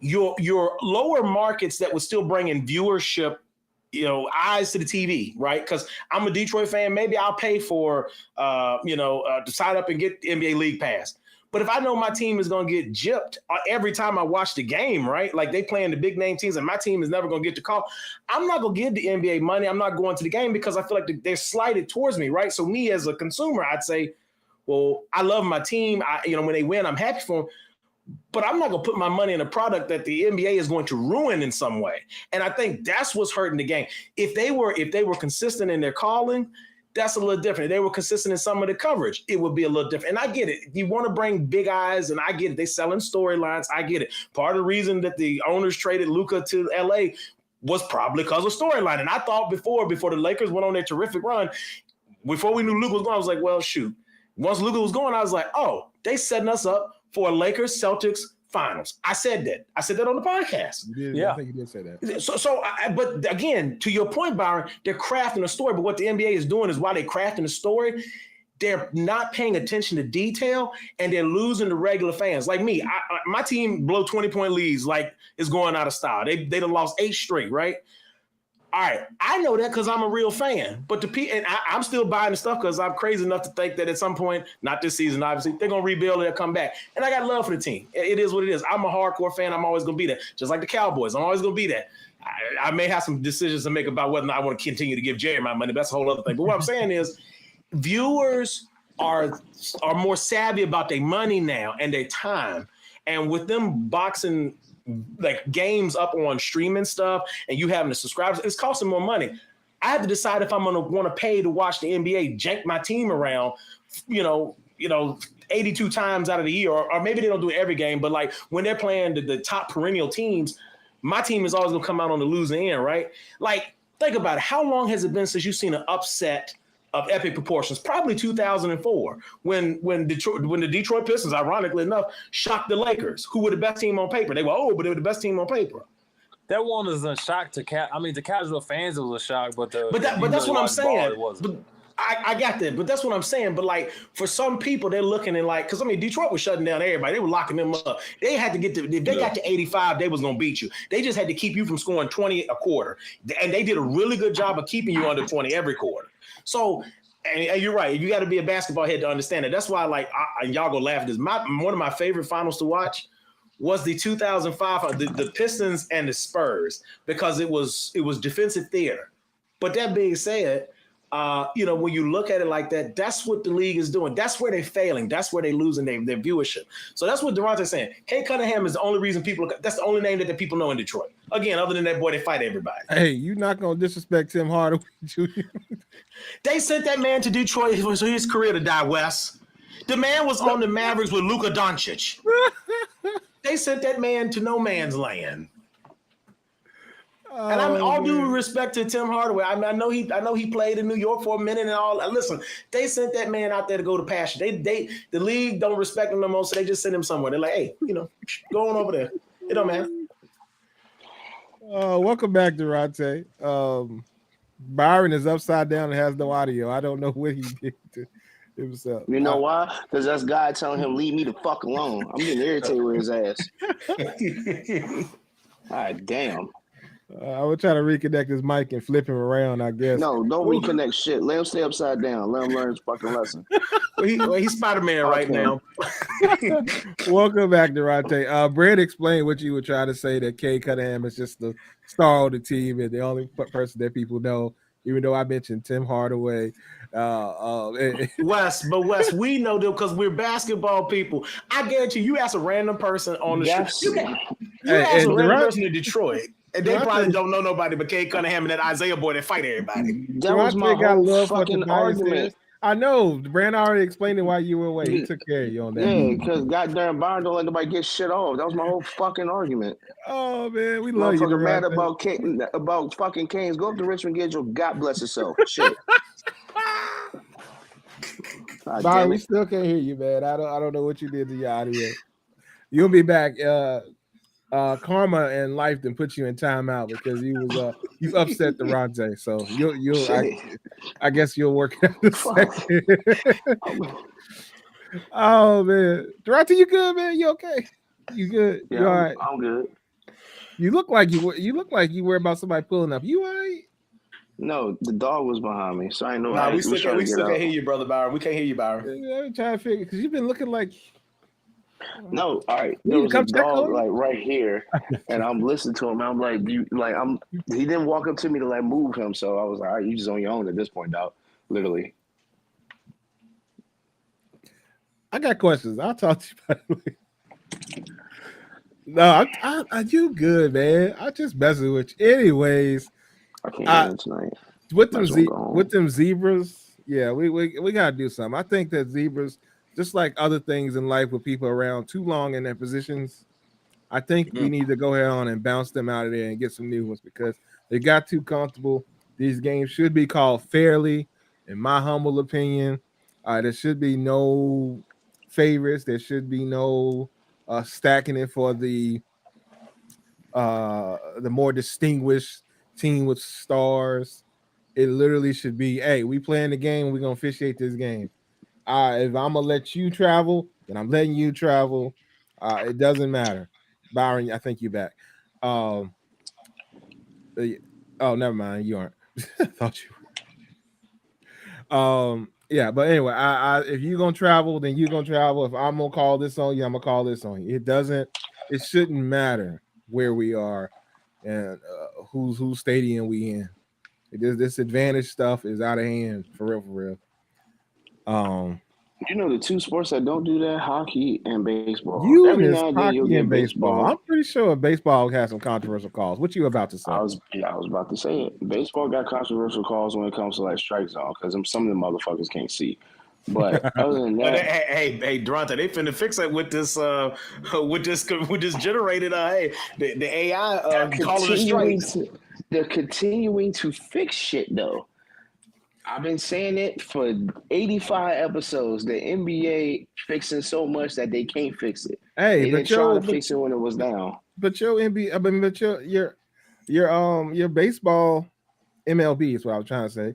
C: Your lower markets that would still bring in viewership, you know, eyes to the TV, right? Because I'm a Detroit fan. Maybe I'll pay for, to sign up and get the NBA League Pass. But if I know my team is going to get gypped every time I watch the game, right? Like they playing the big name teams and my team is never going to get the call. I'm not going to give the NBA money. I'm not going to the game because I feel like they're slighted towards me, right? So me as a consumer, I'd say, well, I love my team. When they win, I'm happy for them. But I'm not going to put my money in a product that the NBA is going to ruin in some way. And I think that's what's hurting the game. If they were consistent in their calling, that's a little different. If they were consistent in some of the coverage, it would be a little different. And I get it. You want to bring big eyes, and I get it. They're selling storylines. I get it. Part of the reason that the owners traded Luka to LA was probably because of storyline. And I thought before the Lakers went on their terrific run, before we knew Luka was going, I was like, well, shoot. Once Luka was going, I was like, oh, they setting us up for a Lakers Celtics finals. I said that. I said that on the podcast.
A: You did, yeah, I think you did say that.
C: But again, to your point, Byron, they're crafting a story. But what the NBA is doing is while they're crafting a story, they're not paying attention to detail, and they're losing the regular fans. Like me, my team blow 20-point leads like it's going out of style. They done lost 8 straight, right? All right, I know that because I'm a real fan, but I'm still buying the stuff because I'm crazy enough to think that at some point, not this season, obviously, they're going to rebuild and they'll come back. And I got love for the team. It is what it is. I'm a hardcore fan. I'm always going to be that. Just like the Cowboys. I'm always going to be that. I may have some decisions to make about whether or not I want to continue to give Jerry my money. That's a whole other thing. But what I'm saying is viewers are more savvy about their money now and their time. And with them boxing like games up on streaming stuff and you having to subscribe, it's costing more money. I have to decide if I'm going to want to pay to watch the NBA jank my team around, 82 times out of the year, or maybe they don't do it every game, but like when they're playing the top perennial teams, my team is always going to come out on the losing end, right? Like, think about it. How long has it been since you've seen an upset of epic proportions, probably 2004, when the Detroit Pistons, ironically enough, shocked the Lakers, who were the best team on paper. They were but they were the best team on paper.
B: That one is a shock to the casual fans, it was a shock, but
C: that's what I'm saying.
B: It wasn't.
C: I got that, but that's what I'm saying. But like for some people, they're looking at like, because I mean, Detroit was shutting down everybody. They were locking them up. They had to get to, if they got to 85, they was gonna beat you. They just had to keep you from scoring 20 a quarter, and they did a really good job of keeping you under 20 every quarter. So, and you're right. You got to be a basketball head to understand it. That's why, like, y'all go laugh at this. One of my favorite finals to watch was the 2005 the Pistons and the Spurs, because it was defensive theater. But that being said, when you look at it like that, that's what the league is doing. That's where they're failing. That's where they're losing their viewership. So that's what Durant's saying. Kay Cunningham is the only reason that's the only name that the people know in Detroit. Again, other than that boy, they fight everybody.
A: Hey, you're not going to disrespect Tim Hardaway Jr.
C: They sent that man to Detroit for his career to die, Wes. The man was on the Mavericks with Luka Doncic. They sent that man to no man's land. And I'm all due respect to Tim Hardaway. I mean, I know he played in New York for a minute and all. Listen, they sent that man out there to go to pasture. The league don't respect him no more, so they just send him somewhere. They're like, hey, go on over there. It don't matter.
A: Welcome back, Durante. Byron is upside down and has no audio. I don't know what he did to himself.
D: You know why? Because that's God telling him, leave me the fuck alone. I'm getting irritated with his ass. All right, damn.
A: I would try to reconnect his mic and flip him around, I guess.
D: No, don't reconnect shit. Let him stay upside down. Let him learn his fucking lesson.
C: He's Spider-Man right now.
A: Welcome back, Durante. Brad explained what you were trying to say, that Kay Cunningham is just the star of the team and the only person that people know, even though I mentioned Tim Hardaway.
C: Wes, we know them because we're basketball people. I guarantee you ask a random person on the show. You ask a random person in Detroit. And they probably don't know nobody but Kay Cunningham and that Isaiah boy that fight everybody.
D: That was my whole fucking argument.
A: I know. Brand already explained it while you were away. He took care of you on that.
D: Yeah, because goddamn Byron don't let nobody get shit off. That was my whole fucking argument.
A: Oh, man. We love you.
D: Mad about fucking Canes. Go up to Richmond, get your God bless yourself. Shit.
A: Byron, we still can't hear you, man. I don't know what you did to your audio. You'll be back. Karma and life then put you in timeout because you upset Durante. So I guess you'll work it out. Oh man, Durante, you good, man? You okay? You good?
D: Yeah,
A: you all right?
D: I'm good.
A: You look like you were about somebody pulling up. You all right?
D: No, the dog was behind me, so I know.
C: Nah, we still can't hear you, brother Byron. We can't hear you, Byron.
A: Yeah, I'm trying to figure because you've been looking like.
D: No, all right. There was a dog like right here, and I'm listening to him. I'm like, he didn't walk up to me to like move him, so I was like, all right, you just on your own at this point, dog. Literally.
A: I got questions. I'll talk to you about it later. No, you good, man. I just messing with you. Anyways,
D: I can't tonight.
A: With them zebras, yeah, we gotta do something. I think that zebras, just like other things in life with people around too long in their positions, I think we need to go ahead on and bounce them out of there and get some new ones because they got too comfortable. These games should be called fairly, in my humble opinion. There should be no favorites. There should be no stacking it for the more distinguished team with stars. It literally should be, hey, we playing the game. We're going to officiate this game. If I'm gonna let you travel, then I'm letting you travel. It doesn't matter. Byron, I think you're back. Oh, never mind. You aren't. I thought you were. Yeah, but anyway, if you're gonna travel, then you're gonna travel. If I'm gonna call this on you, I'm gonna call this on you. It shouldn't matter where we are and whose stadium we in. This advantage stuff is out of hand for real.
D: The two sports that don't do that, hockey and baseball.
A: Every now and then you'll get baseball. I'm pretty sure baseball has some controversial calls. What you about to say?
D: I was about to say it. Baseball got controversial calls when it comes to like strike zone because some of the motherfuckers can't see. But other than that,
C: hey, Durante, they finna fix it with this generated the AI calling the strikes.
D: They're continuing to fix shit though. I've been saying it for 85 episodes. The NBA fixing so much that they can't fix it.
A: Hey,
D: They didn't try to fix it when it was down.
A: But your NBA, I mean, but your baseball MLB is what I was trying to say.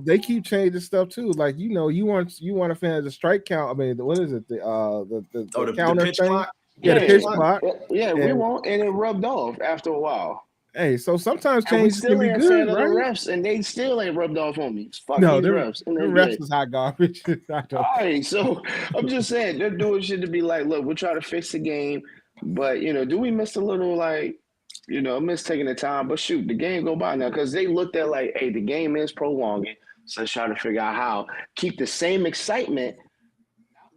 A: They keep changing stuff too. Like you want a fan of the strike count. I mean, what is it? The counter
C: pitch
A: thing.
C: clock?
A: Yeah, the pitch clock.
D: Yeah, we won't, and it rubbed off after a while.
A: Hey, so sometimes
D: changes
A: we still ain't a fan
D: of the refs, and they still ain't rubbed off on me. Fuck
A: no,
D: these refs.
A: The refs is hot garbage.
D: All right, so I'm just saying they're doing shit to be like, look, we're trying to fix the game, but do we miss a little miss taking the time? But shoot, the game go by now because they looked at like, hey, the game is prolonging, so let's try to figure out how keep the same excitement,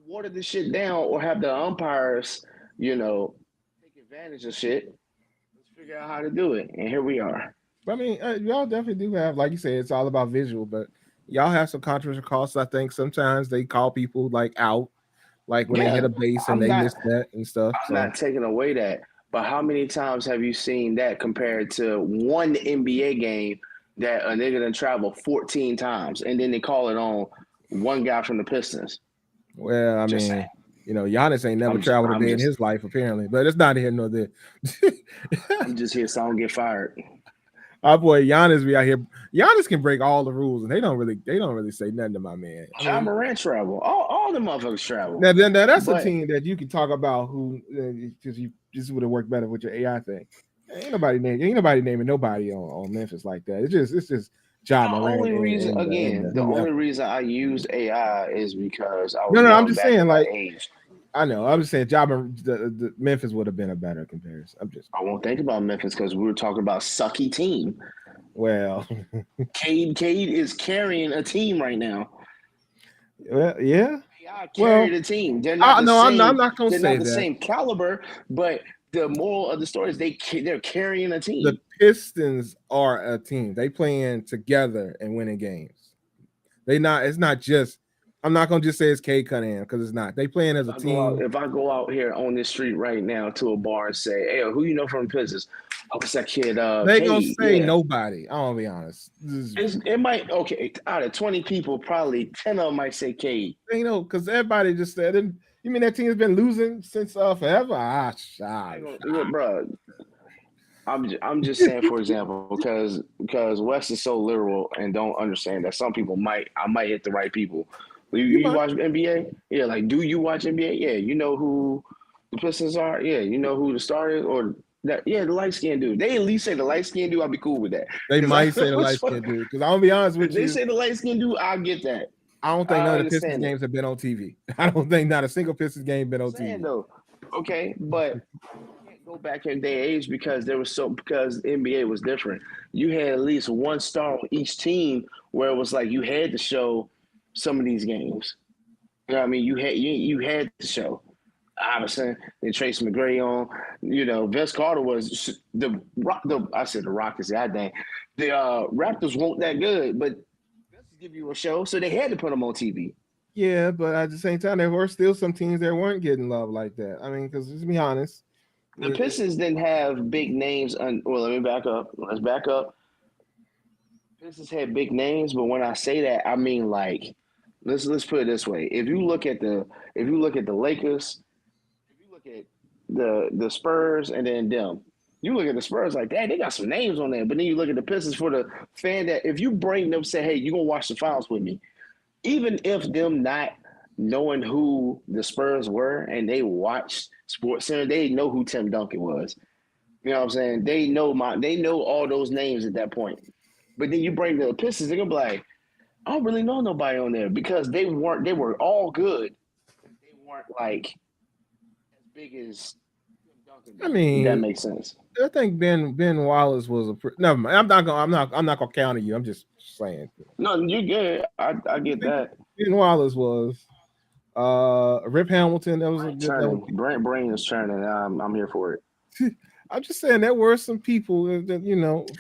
D: water the shit down, or have the umpires, take advantage of shit. Figure out how to do it, and here we are.
A: I mean, y'all definitely do have, like you said, it's all about visual, but y'all have some controversial calls. I think sometimes they call people like out, like when they hit a base and they miss that and stuff.
D: I'm not taking away that, but how many times have you seen that compared to one NBA game that a nigga done travel 14 times and then they call it on one guy from the Pistons?
A: Well, I mean. Giannis ain't never traveled a day in his life, apparently, but it's not here nor there.
D: I'm just here so I don't get fired.
A: Our boy Giannis be out here. Giannis can break all the rules, and they don't really say nothing to my man.
D: Ja Morant travel. All the motherfuckers travel.
A: Now that's a team that you can talk about who because you just would have worked better with your AI thing. Ain't nobody naming nobody on Memphis like that. It's just Ja Morant.
D: The only reason I used AI is because I was
A: I'm just saying like
D: age.
A: I know. I'm just saying the Memphis would have been a better comparison.
D: I won't think about Memphis because we were talking about sucky team.
A: Well,
D: Cade is carrying a team right now.
A: Well, yeah.
D: AI carried a team. They're not
A: I'm not going to say
D: the same caliber, but the moral of the story is they're carrying a team.
A: The Pistons are a team. They playing together and winning games. It's not just. I'm not gonna just say it's Cade Cunningham because it's not. They playing as a team.
D: If I go out here on this street right now to a bar and say, "Hey, who you know from the Pistons?" Oh, it's that kid.
A: They gonna say nobody. I'm gonna be honest.
D: It might out of 20 people, probably 10 of them might say Cade.
A: Because everybody just said. You mean that team has been losing since forever?
D: Bro. I'm just saying, for example, because Wes is so literal and don't understand that some people I might hit the right people. You watch NBA? Yeah, like do you watch NBA? Yeah, you know who the Pistons are? Yeah, you know who the star is or that? Yeah, the light skinned dude. They at least say the light skinned dude. I'll be cool with that.
A: They might say the light skinned dude because I'm gonna be honest with you.
D: They say the light skinned dude. I'll get that.
A: I don't think none of the Pistons games have been on TV. I don't think not a single Pistons game been on TV.
D: Though, okay, but go back in their age because because the NBA was different. You had at least one star on each team where it was like you had to show some of these games. You know what I mean? You had to show. Iverson and Tracy McGrady on. Vince Carter was I said the Rockets. Goddamn, the Raptors weren't that good, but Vince give you a show, so they had to put them on TV.
A: Yeah, but at the same time, there were still some teams that weren't getting love like that. I mean, because let's be honest.
D: The Pistons didn't have big names. Let me back up. Let's back up. Pistons had big names, but when I say that, I mean like, let's put it this way. If you look at the Lakers, if you look at the Spurs, and then them, you look at the Spurs like that, they got some names on there. But then you look at the Pistons for the fan that if you bring them, say, hey, you gonna watch the finals with me, even if them not knowing who the Spurs were and they watched Sports Center, they know who Tim Duncan was. You know what I'm saying? They know all those names at that point. But then you bring the Pistons, they're gonna be like, I don't really know nobody on there because they were all good. They weren't like as big as Tim Duncan.
A: I mean,
D: that makes sense.
A: I think Ben Wallace was never mind. I'm not gonna counter you. I'm just saying.
D: No, you're good. I get that.
A: Ben Wallace was Rip Hamilton. That was a good
D: brain is churning. I'm here for it.
A: I'm just saying there were some people that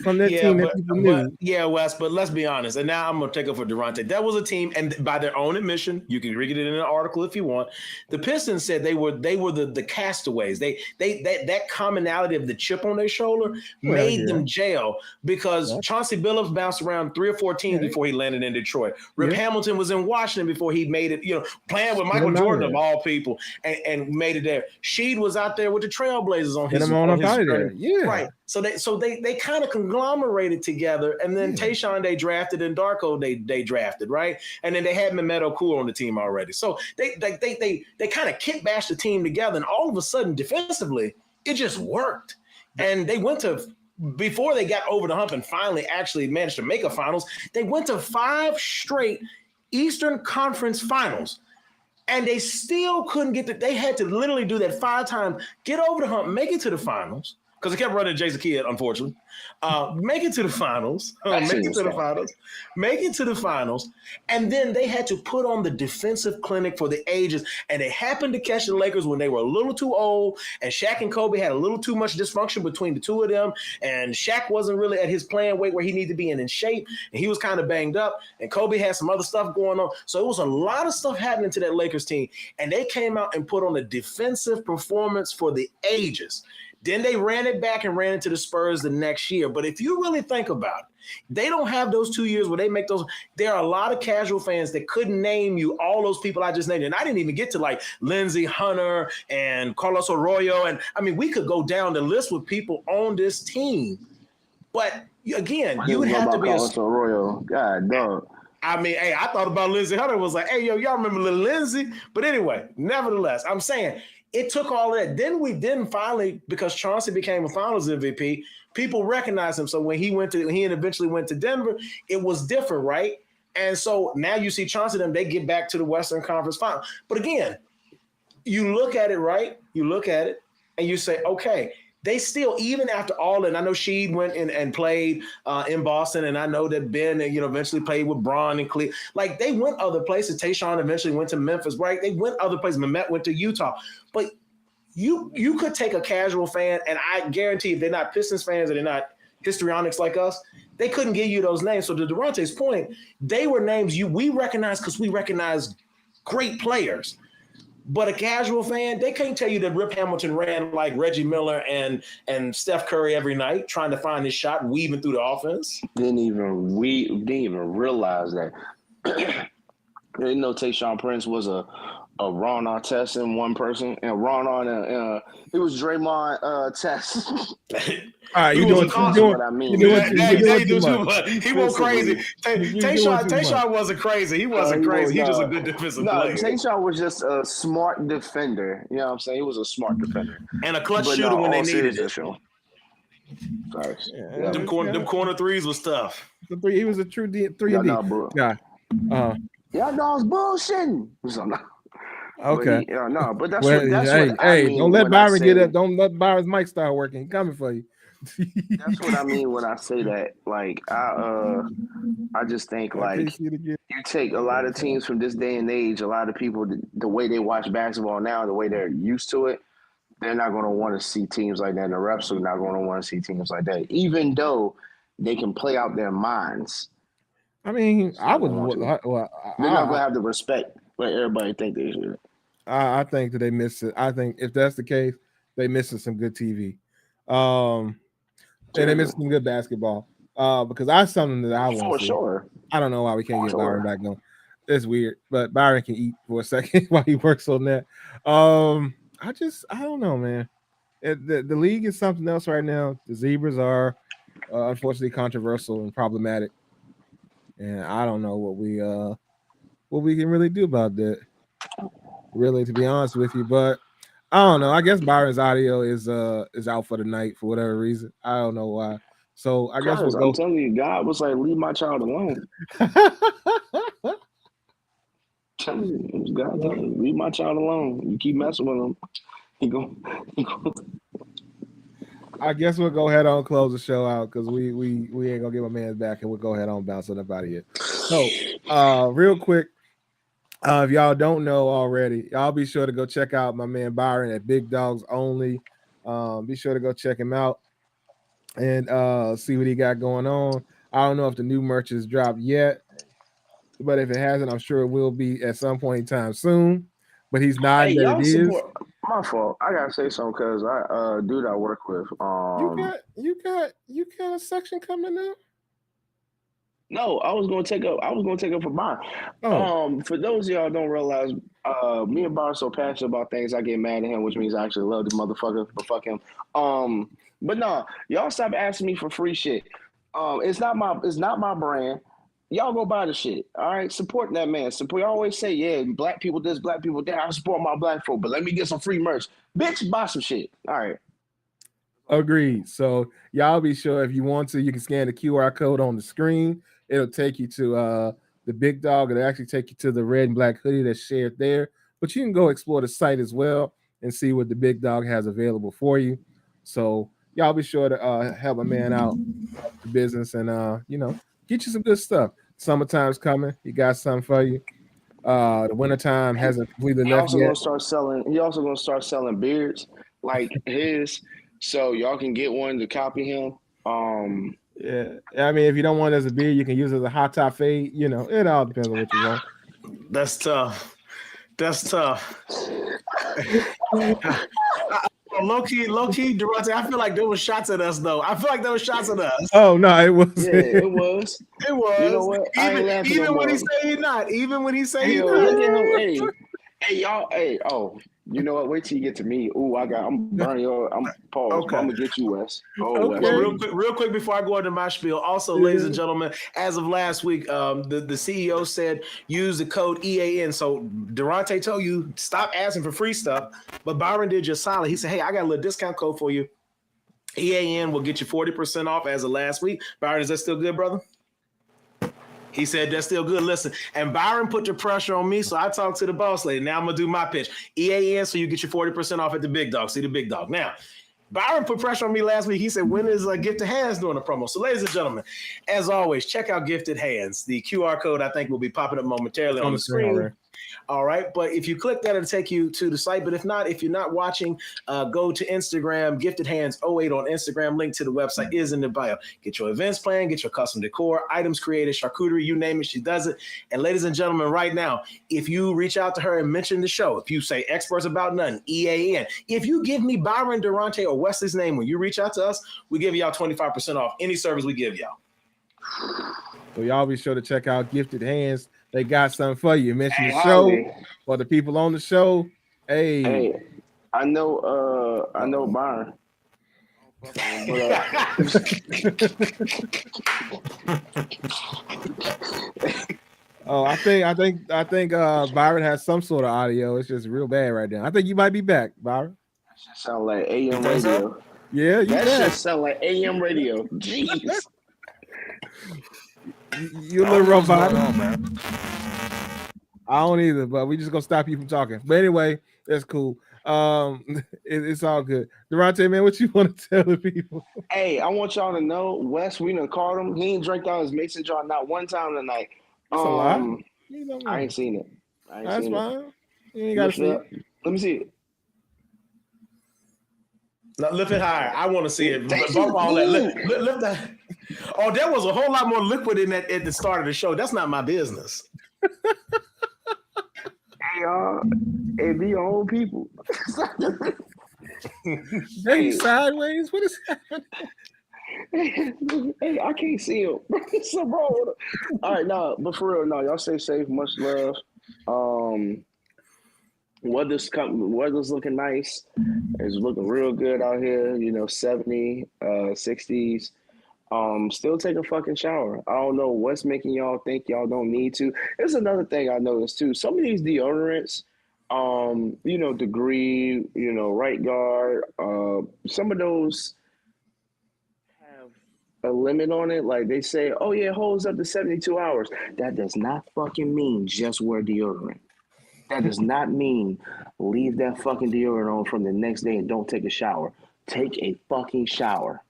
A: from that team that people knew.
C: Wes, but let's be honest. And now I'm gonna take up for Durante. That was a team, and by their own admission, you can read it in an article if you want. The Pistons said they were the castaways. That commonality of the chip on their shoulder made them jail because Chauncey Billups bounced around 3 or 4 teams before he landed in Detroit. Rip Hamilton was in Washington before he made it, playing with Michael Jordan of all people and made it there. Sheed was out there with the Trailblazers on his
A: there. Yeah.
C: Right. So they kind of conglomerated together, and then Tayshaun they drafted and Darko they drafted, right? And then they had Mehmet Okur on the team already. So they kind of kit bashed the team together, and all of a sudden defensively it just worked. And they went to, before they got over the hump and finally actually managed to make a finals, they went to 5 straight Eastern Conference finals. And they still couldn't they had to literally do that 5 times, get over the hump, make it to the finals. Because they kept running Jason Kidd, unfortunately. Make it to the finals. Make it to the finals. And then they had to put on the defensive clinic for the ages. And it happened to catch the Lakers when they were a little too old. And Shaq and Kobe had a little too much dysfunction between the two of them. And Shaq wasn't really at his playing weight where he needed to be in shape. And he was kind of banged up. And Kobe had some other stuff going on. So it was a lot of stuff happening to that Lakers team. And they came out and put on a defensive performance for the ages. Then they ran it back and ran into the Spurs the next year. But if you really think about it, they don't have those 2 years where they make those. There are a lot of casual fans that couldn't name you all those people I just named. And I didn't even get to like Lindsey Hunter and Carlos Arroyo. And I mean, we could go down the list with people on this team. But again, you would have to be
D: Carlos Arroyo. God, dog.
C: I mean, hey, I thought about Lindsey Hunter. Was like, hey, yo, y'all remember little Lindsey? But anyway, nevertheless, I'm saying it took all that. Then finally, because Chauncey became a Finals MVP, people recognized him. So when he eventually went to Denver, it was different, right? And so now you see Chauncey they get back to the Western Conference Final. But again, you look at it, right? You look at it and you say, okay, they still, even after all that, and I know Sheed went in and played in Boston, and I know that Ben, eventually played with Braun and Cleveland. Like, they went other places. Tayshaun eventually went to Memphis, right? They went other places. Mehmet went to Utah. But you could take a casual fan, and I guarantee if they're not Pistons fans or they're not histrionics like us, they couldn't give you those names. So to Durante's point, they were names we recognize because we recognize great players. But a casual fan, they can't tell you that Rip Hamilton ran like Reggie Miller and Steph Curry every night, trying to find his shot, weaving through the offense.
D: Didn't even realize that. Tayshaun Prince was a Ron Artest in one person, and Ron it was Draymond Test.
A: All right, you doing
D: what I mean.
C: He went crazy. Tayshaun wasn't crazy. He wasn't crazy. He was a good defensive player.
D: Tayshaun was just a smart defender. You know what I'm saying? He was a smart defender.
C: And a clutch shooter when they needed it.
D: Sorry.
C: Yeah, them corner threes was tough.
A: He was a true 3D guy.
D: Y'all dogs bullshitting.
A: Okay.
D: But that's what I mean.
A: Don't let Byron get up. Don't let Byron's mic start working. He's coming for you.
D: That's what I mean when I say that. Like, I just think like you take a lot of teams from this day and age, a lot of people, the way they watch basketball now, the way they're used to it, they're not going to want to see teams like that. And the refs are not going to want to see teams like that, even though they can play out their minds.
A: I mean, I would.
D: They're not going to have the respect like everybody think they should.
A: I think that they miss it. I think if that's the case, they missing some good TV. And they missing some good basketball. Because that's something that I want to see.
D: Sure.
A: I don't know why we can't get Byron back on. It's weird, but Byron can eat for a second while he works on that. I don't know, man. The league is something else right now. The Zebras are unfortunately controversial and problematic, and I don't know what we can really do about that. Really, to be honest with you, but I don't know. I guess Byron's audio is out for the night for whatever reason. I don't know why. So I guess we'll go.
D: I'm telling you, God was like, leave my child alone. Telling you, God telling you, leave my child alone. You keep messing with him, he go.
A: I guess we'll go ahead on close the show out because we ain't gonna get my man's back, and we'll go ahead on bouncing up out of here. So real quick. If y'all don't know already, y'all be sure to go check out my man Byron at Big Dogs Only Be sure to go check him out and see what he got going on. I don't know if the new merch has dropped yet, but if it hasn't, I'm sure it will be at some point in time soon. But he's not that
D: y'all
A: it
D: support.
A: is.
D: My fault. I gotta say something because dude I work with.
A: You got a section coming up.
D: No, I was gonna take up for mine. For those of y'all don't realize, me and Bar are so passionate about things, I get mad at him, which means I actually love the motherfucker, but fuck him. But no, y'all stop asking me for free shit. It's not my brand. Y'all go buy the shit. All right, support that man. Support. I always say, yeah, black people this, black people that. I support my black folk, but let me get some free merch. Bitch, buy some shit. All right.
A: Agreed. So y'all be sure if you want to, you can scan the QR code on the screen. It'll take you to the big dog. It'll actually take you to the red and black hoodie that's shared there. But you can go explore the site as well and see what the big dog has available for you. So y'all be sure to help a man out the business and get you some good stuff. Summertime's coming. He got something for you. The wintertime hasn't completely left yet.
D: He also gonna start selling beards like his, so y'all can get one to copy him.
A: Yeah, I mean, if you don't want it as a beard, you can use it as a hot top fade. It all depends on what you want.
C: That's tough. Low key, Durante. I feel like there was shots at us, though.
A: Oh no, it was.
D: Yeah, it was.
C: It was.
D: You know what?
C: Even when he say he's not.
D: Look at him. Hey, y'all. Hey, you know what? Wait till you get to me. Ooh, I'm burning your. I'm paused. Okay. I'm gonna get you, Wes.
C: Okay. Wes. Real quick before I go into my spiel. Also, ladies and gentlemen, as of last week, the CEO said use the code EAN. So Durante told you stop asking for free stuff, but Byron did just solid. He said, "Hey, I got a little discount code for you. EAN will get you 40% off as of last week." Byron, is that still good, brother? He said, that's still good. Listen, and Byron put the pressure on me, so I talked to the boss lady. Now I'm going to do my pitch. EAN, so you get your 40% off at the big dog. See the big dog. Now, Byron put pressure on me last week. He said, when is Gifted Hands doing a promo? So, ladies and gentlemen, as always, check out Gifted Hands. The QR code, I think, will be popping up momentarily on the screen. All right. But if you click that, it'll take you to the site. But if you're not watching, go to Instagram, Gifted Hands 08 on Instagram. Link to the website is in the bio. Get your events planned, get your custom decor, items created, charcuterie, you name it, she does it. And ladies and gentlemen, right now, if you reach out to her and mention the show, if you say experts about nothing, EAN, if you give me Byron, Durante, or Wesley's name when you reach out to us, we give y'all 25% off any service we give y'all.
A: So y'all be sure to check out Gifted Hands. They got something for you. Mention the show or the people on the show. Hey,
D: I know Byron.
A: I think Byron has some sort of audio. It's just real bad right now. I think you might be back, Byron.
D: That shit sound like AM radio.
A: Yeah,
D: that shit sound like AM radio. Jeez.
A: You're a little robotic. I don't either, but we just gonna stop you from talking. But anyway, that's cool. It's all good. Durante, man, what you want to tell the people?
D: Hey, I want y'all to know, Wes, we done called him. He ain't drank out his mason jar not one time tonight.
A: That's a lie.
D: I ain't seen it.
A: That's fine. You ain't gotta see it.
D: Let me see it.
C: Now, lift it higher. I want to see it. Bump all that. Lift that. Oh, there was a whole lot more liquid in that at the start of the show. That's not my business.
D: Hey, y'all. Hey, be your own people.
A: Hey, sideways. What is
D: happening? Hey, I can't see him. Something wrong with him. All right, but for real, y'all stay safe. Much love. Weather's looking nice. It's looking real good out here. 70, 60s. Still take a fucking shower. I don't know what's making y'all think y'all don't need to. There's another thing I noticed too. Some of these deodorants, Degree, Right Guard, some of those have a limit on it. Like they say, oh yeah, it holds up to 72 hours. That does not fucking mean just wear deodorant. That does not mean leave that fucking deodorant on from the next day and don't take a shower. Take a fucking shower.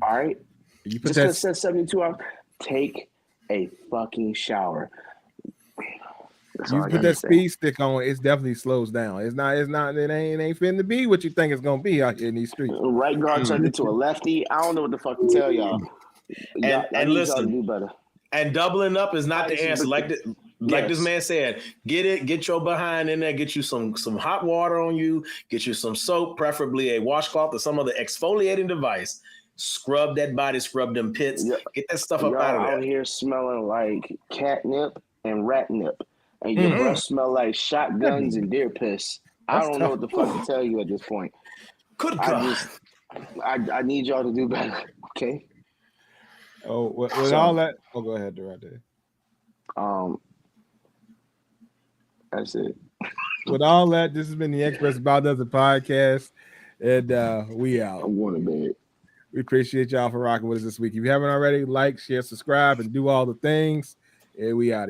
D: All right? Just because it says 72 hours, take a fucking shower.
A: You put that speed stick on, it definitely slows down. It ain't finna be what you think it's gonna be out here in these streets.
D: Right guard turned into a lefty. I don't know what the fuck to tell y'all.
C: And listen,
D: y'all to do better.
C: And doubling up is not the answer. Like this man said, get your behind in there, get you some hot water on you, get you some soap, preferably a washcloth or some other exfoliating device. Scrub that body, scrub them pits, get that stuff up out of there.
D: Out here smelling like catnip and ratnip, and your breath smell like shotguns and deer piss. I don't know what the fuck to tell you at this point.
C: Good God.
D: I need y'all to do better, okay?
A: Oh, with all that. Oh, go ahead, right there.
D: That's it.
A: With all that, this has been the Express About Nothing podcast, and we out.
D: I'm going to bed.
A: We appreciate y'all for rocking with us this week. If you haven't already, like, share, subscribe, and do all the things. And we out.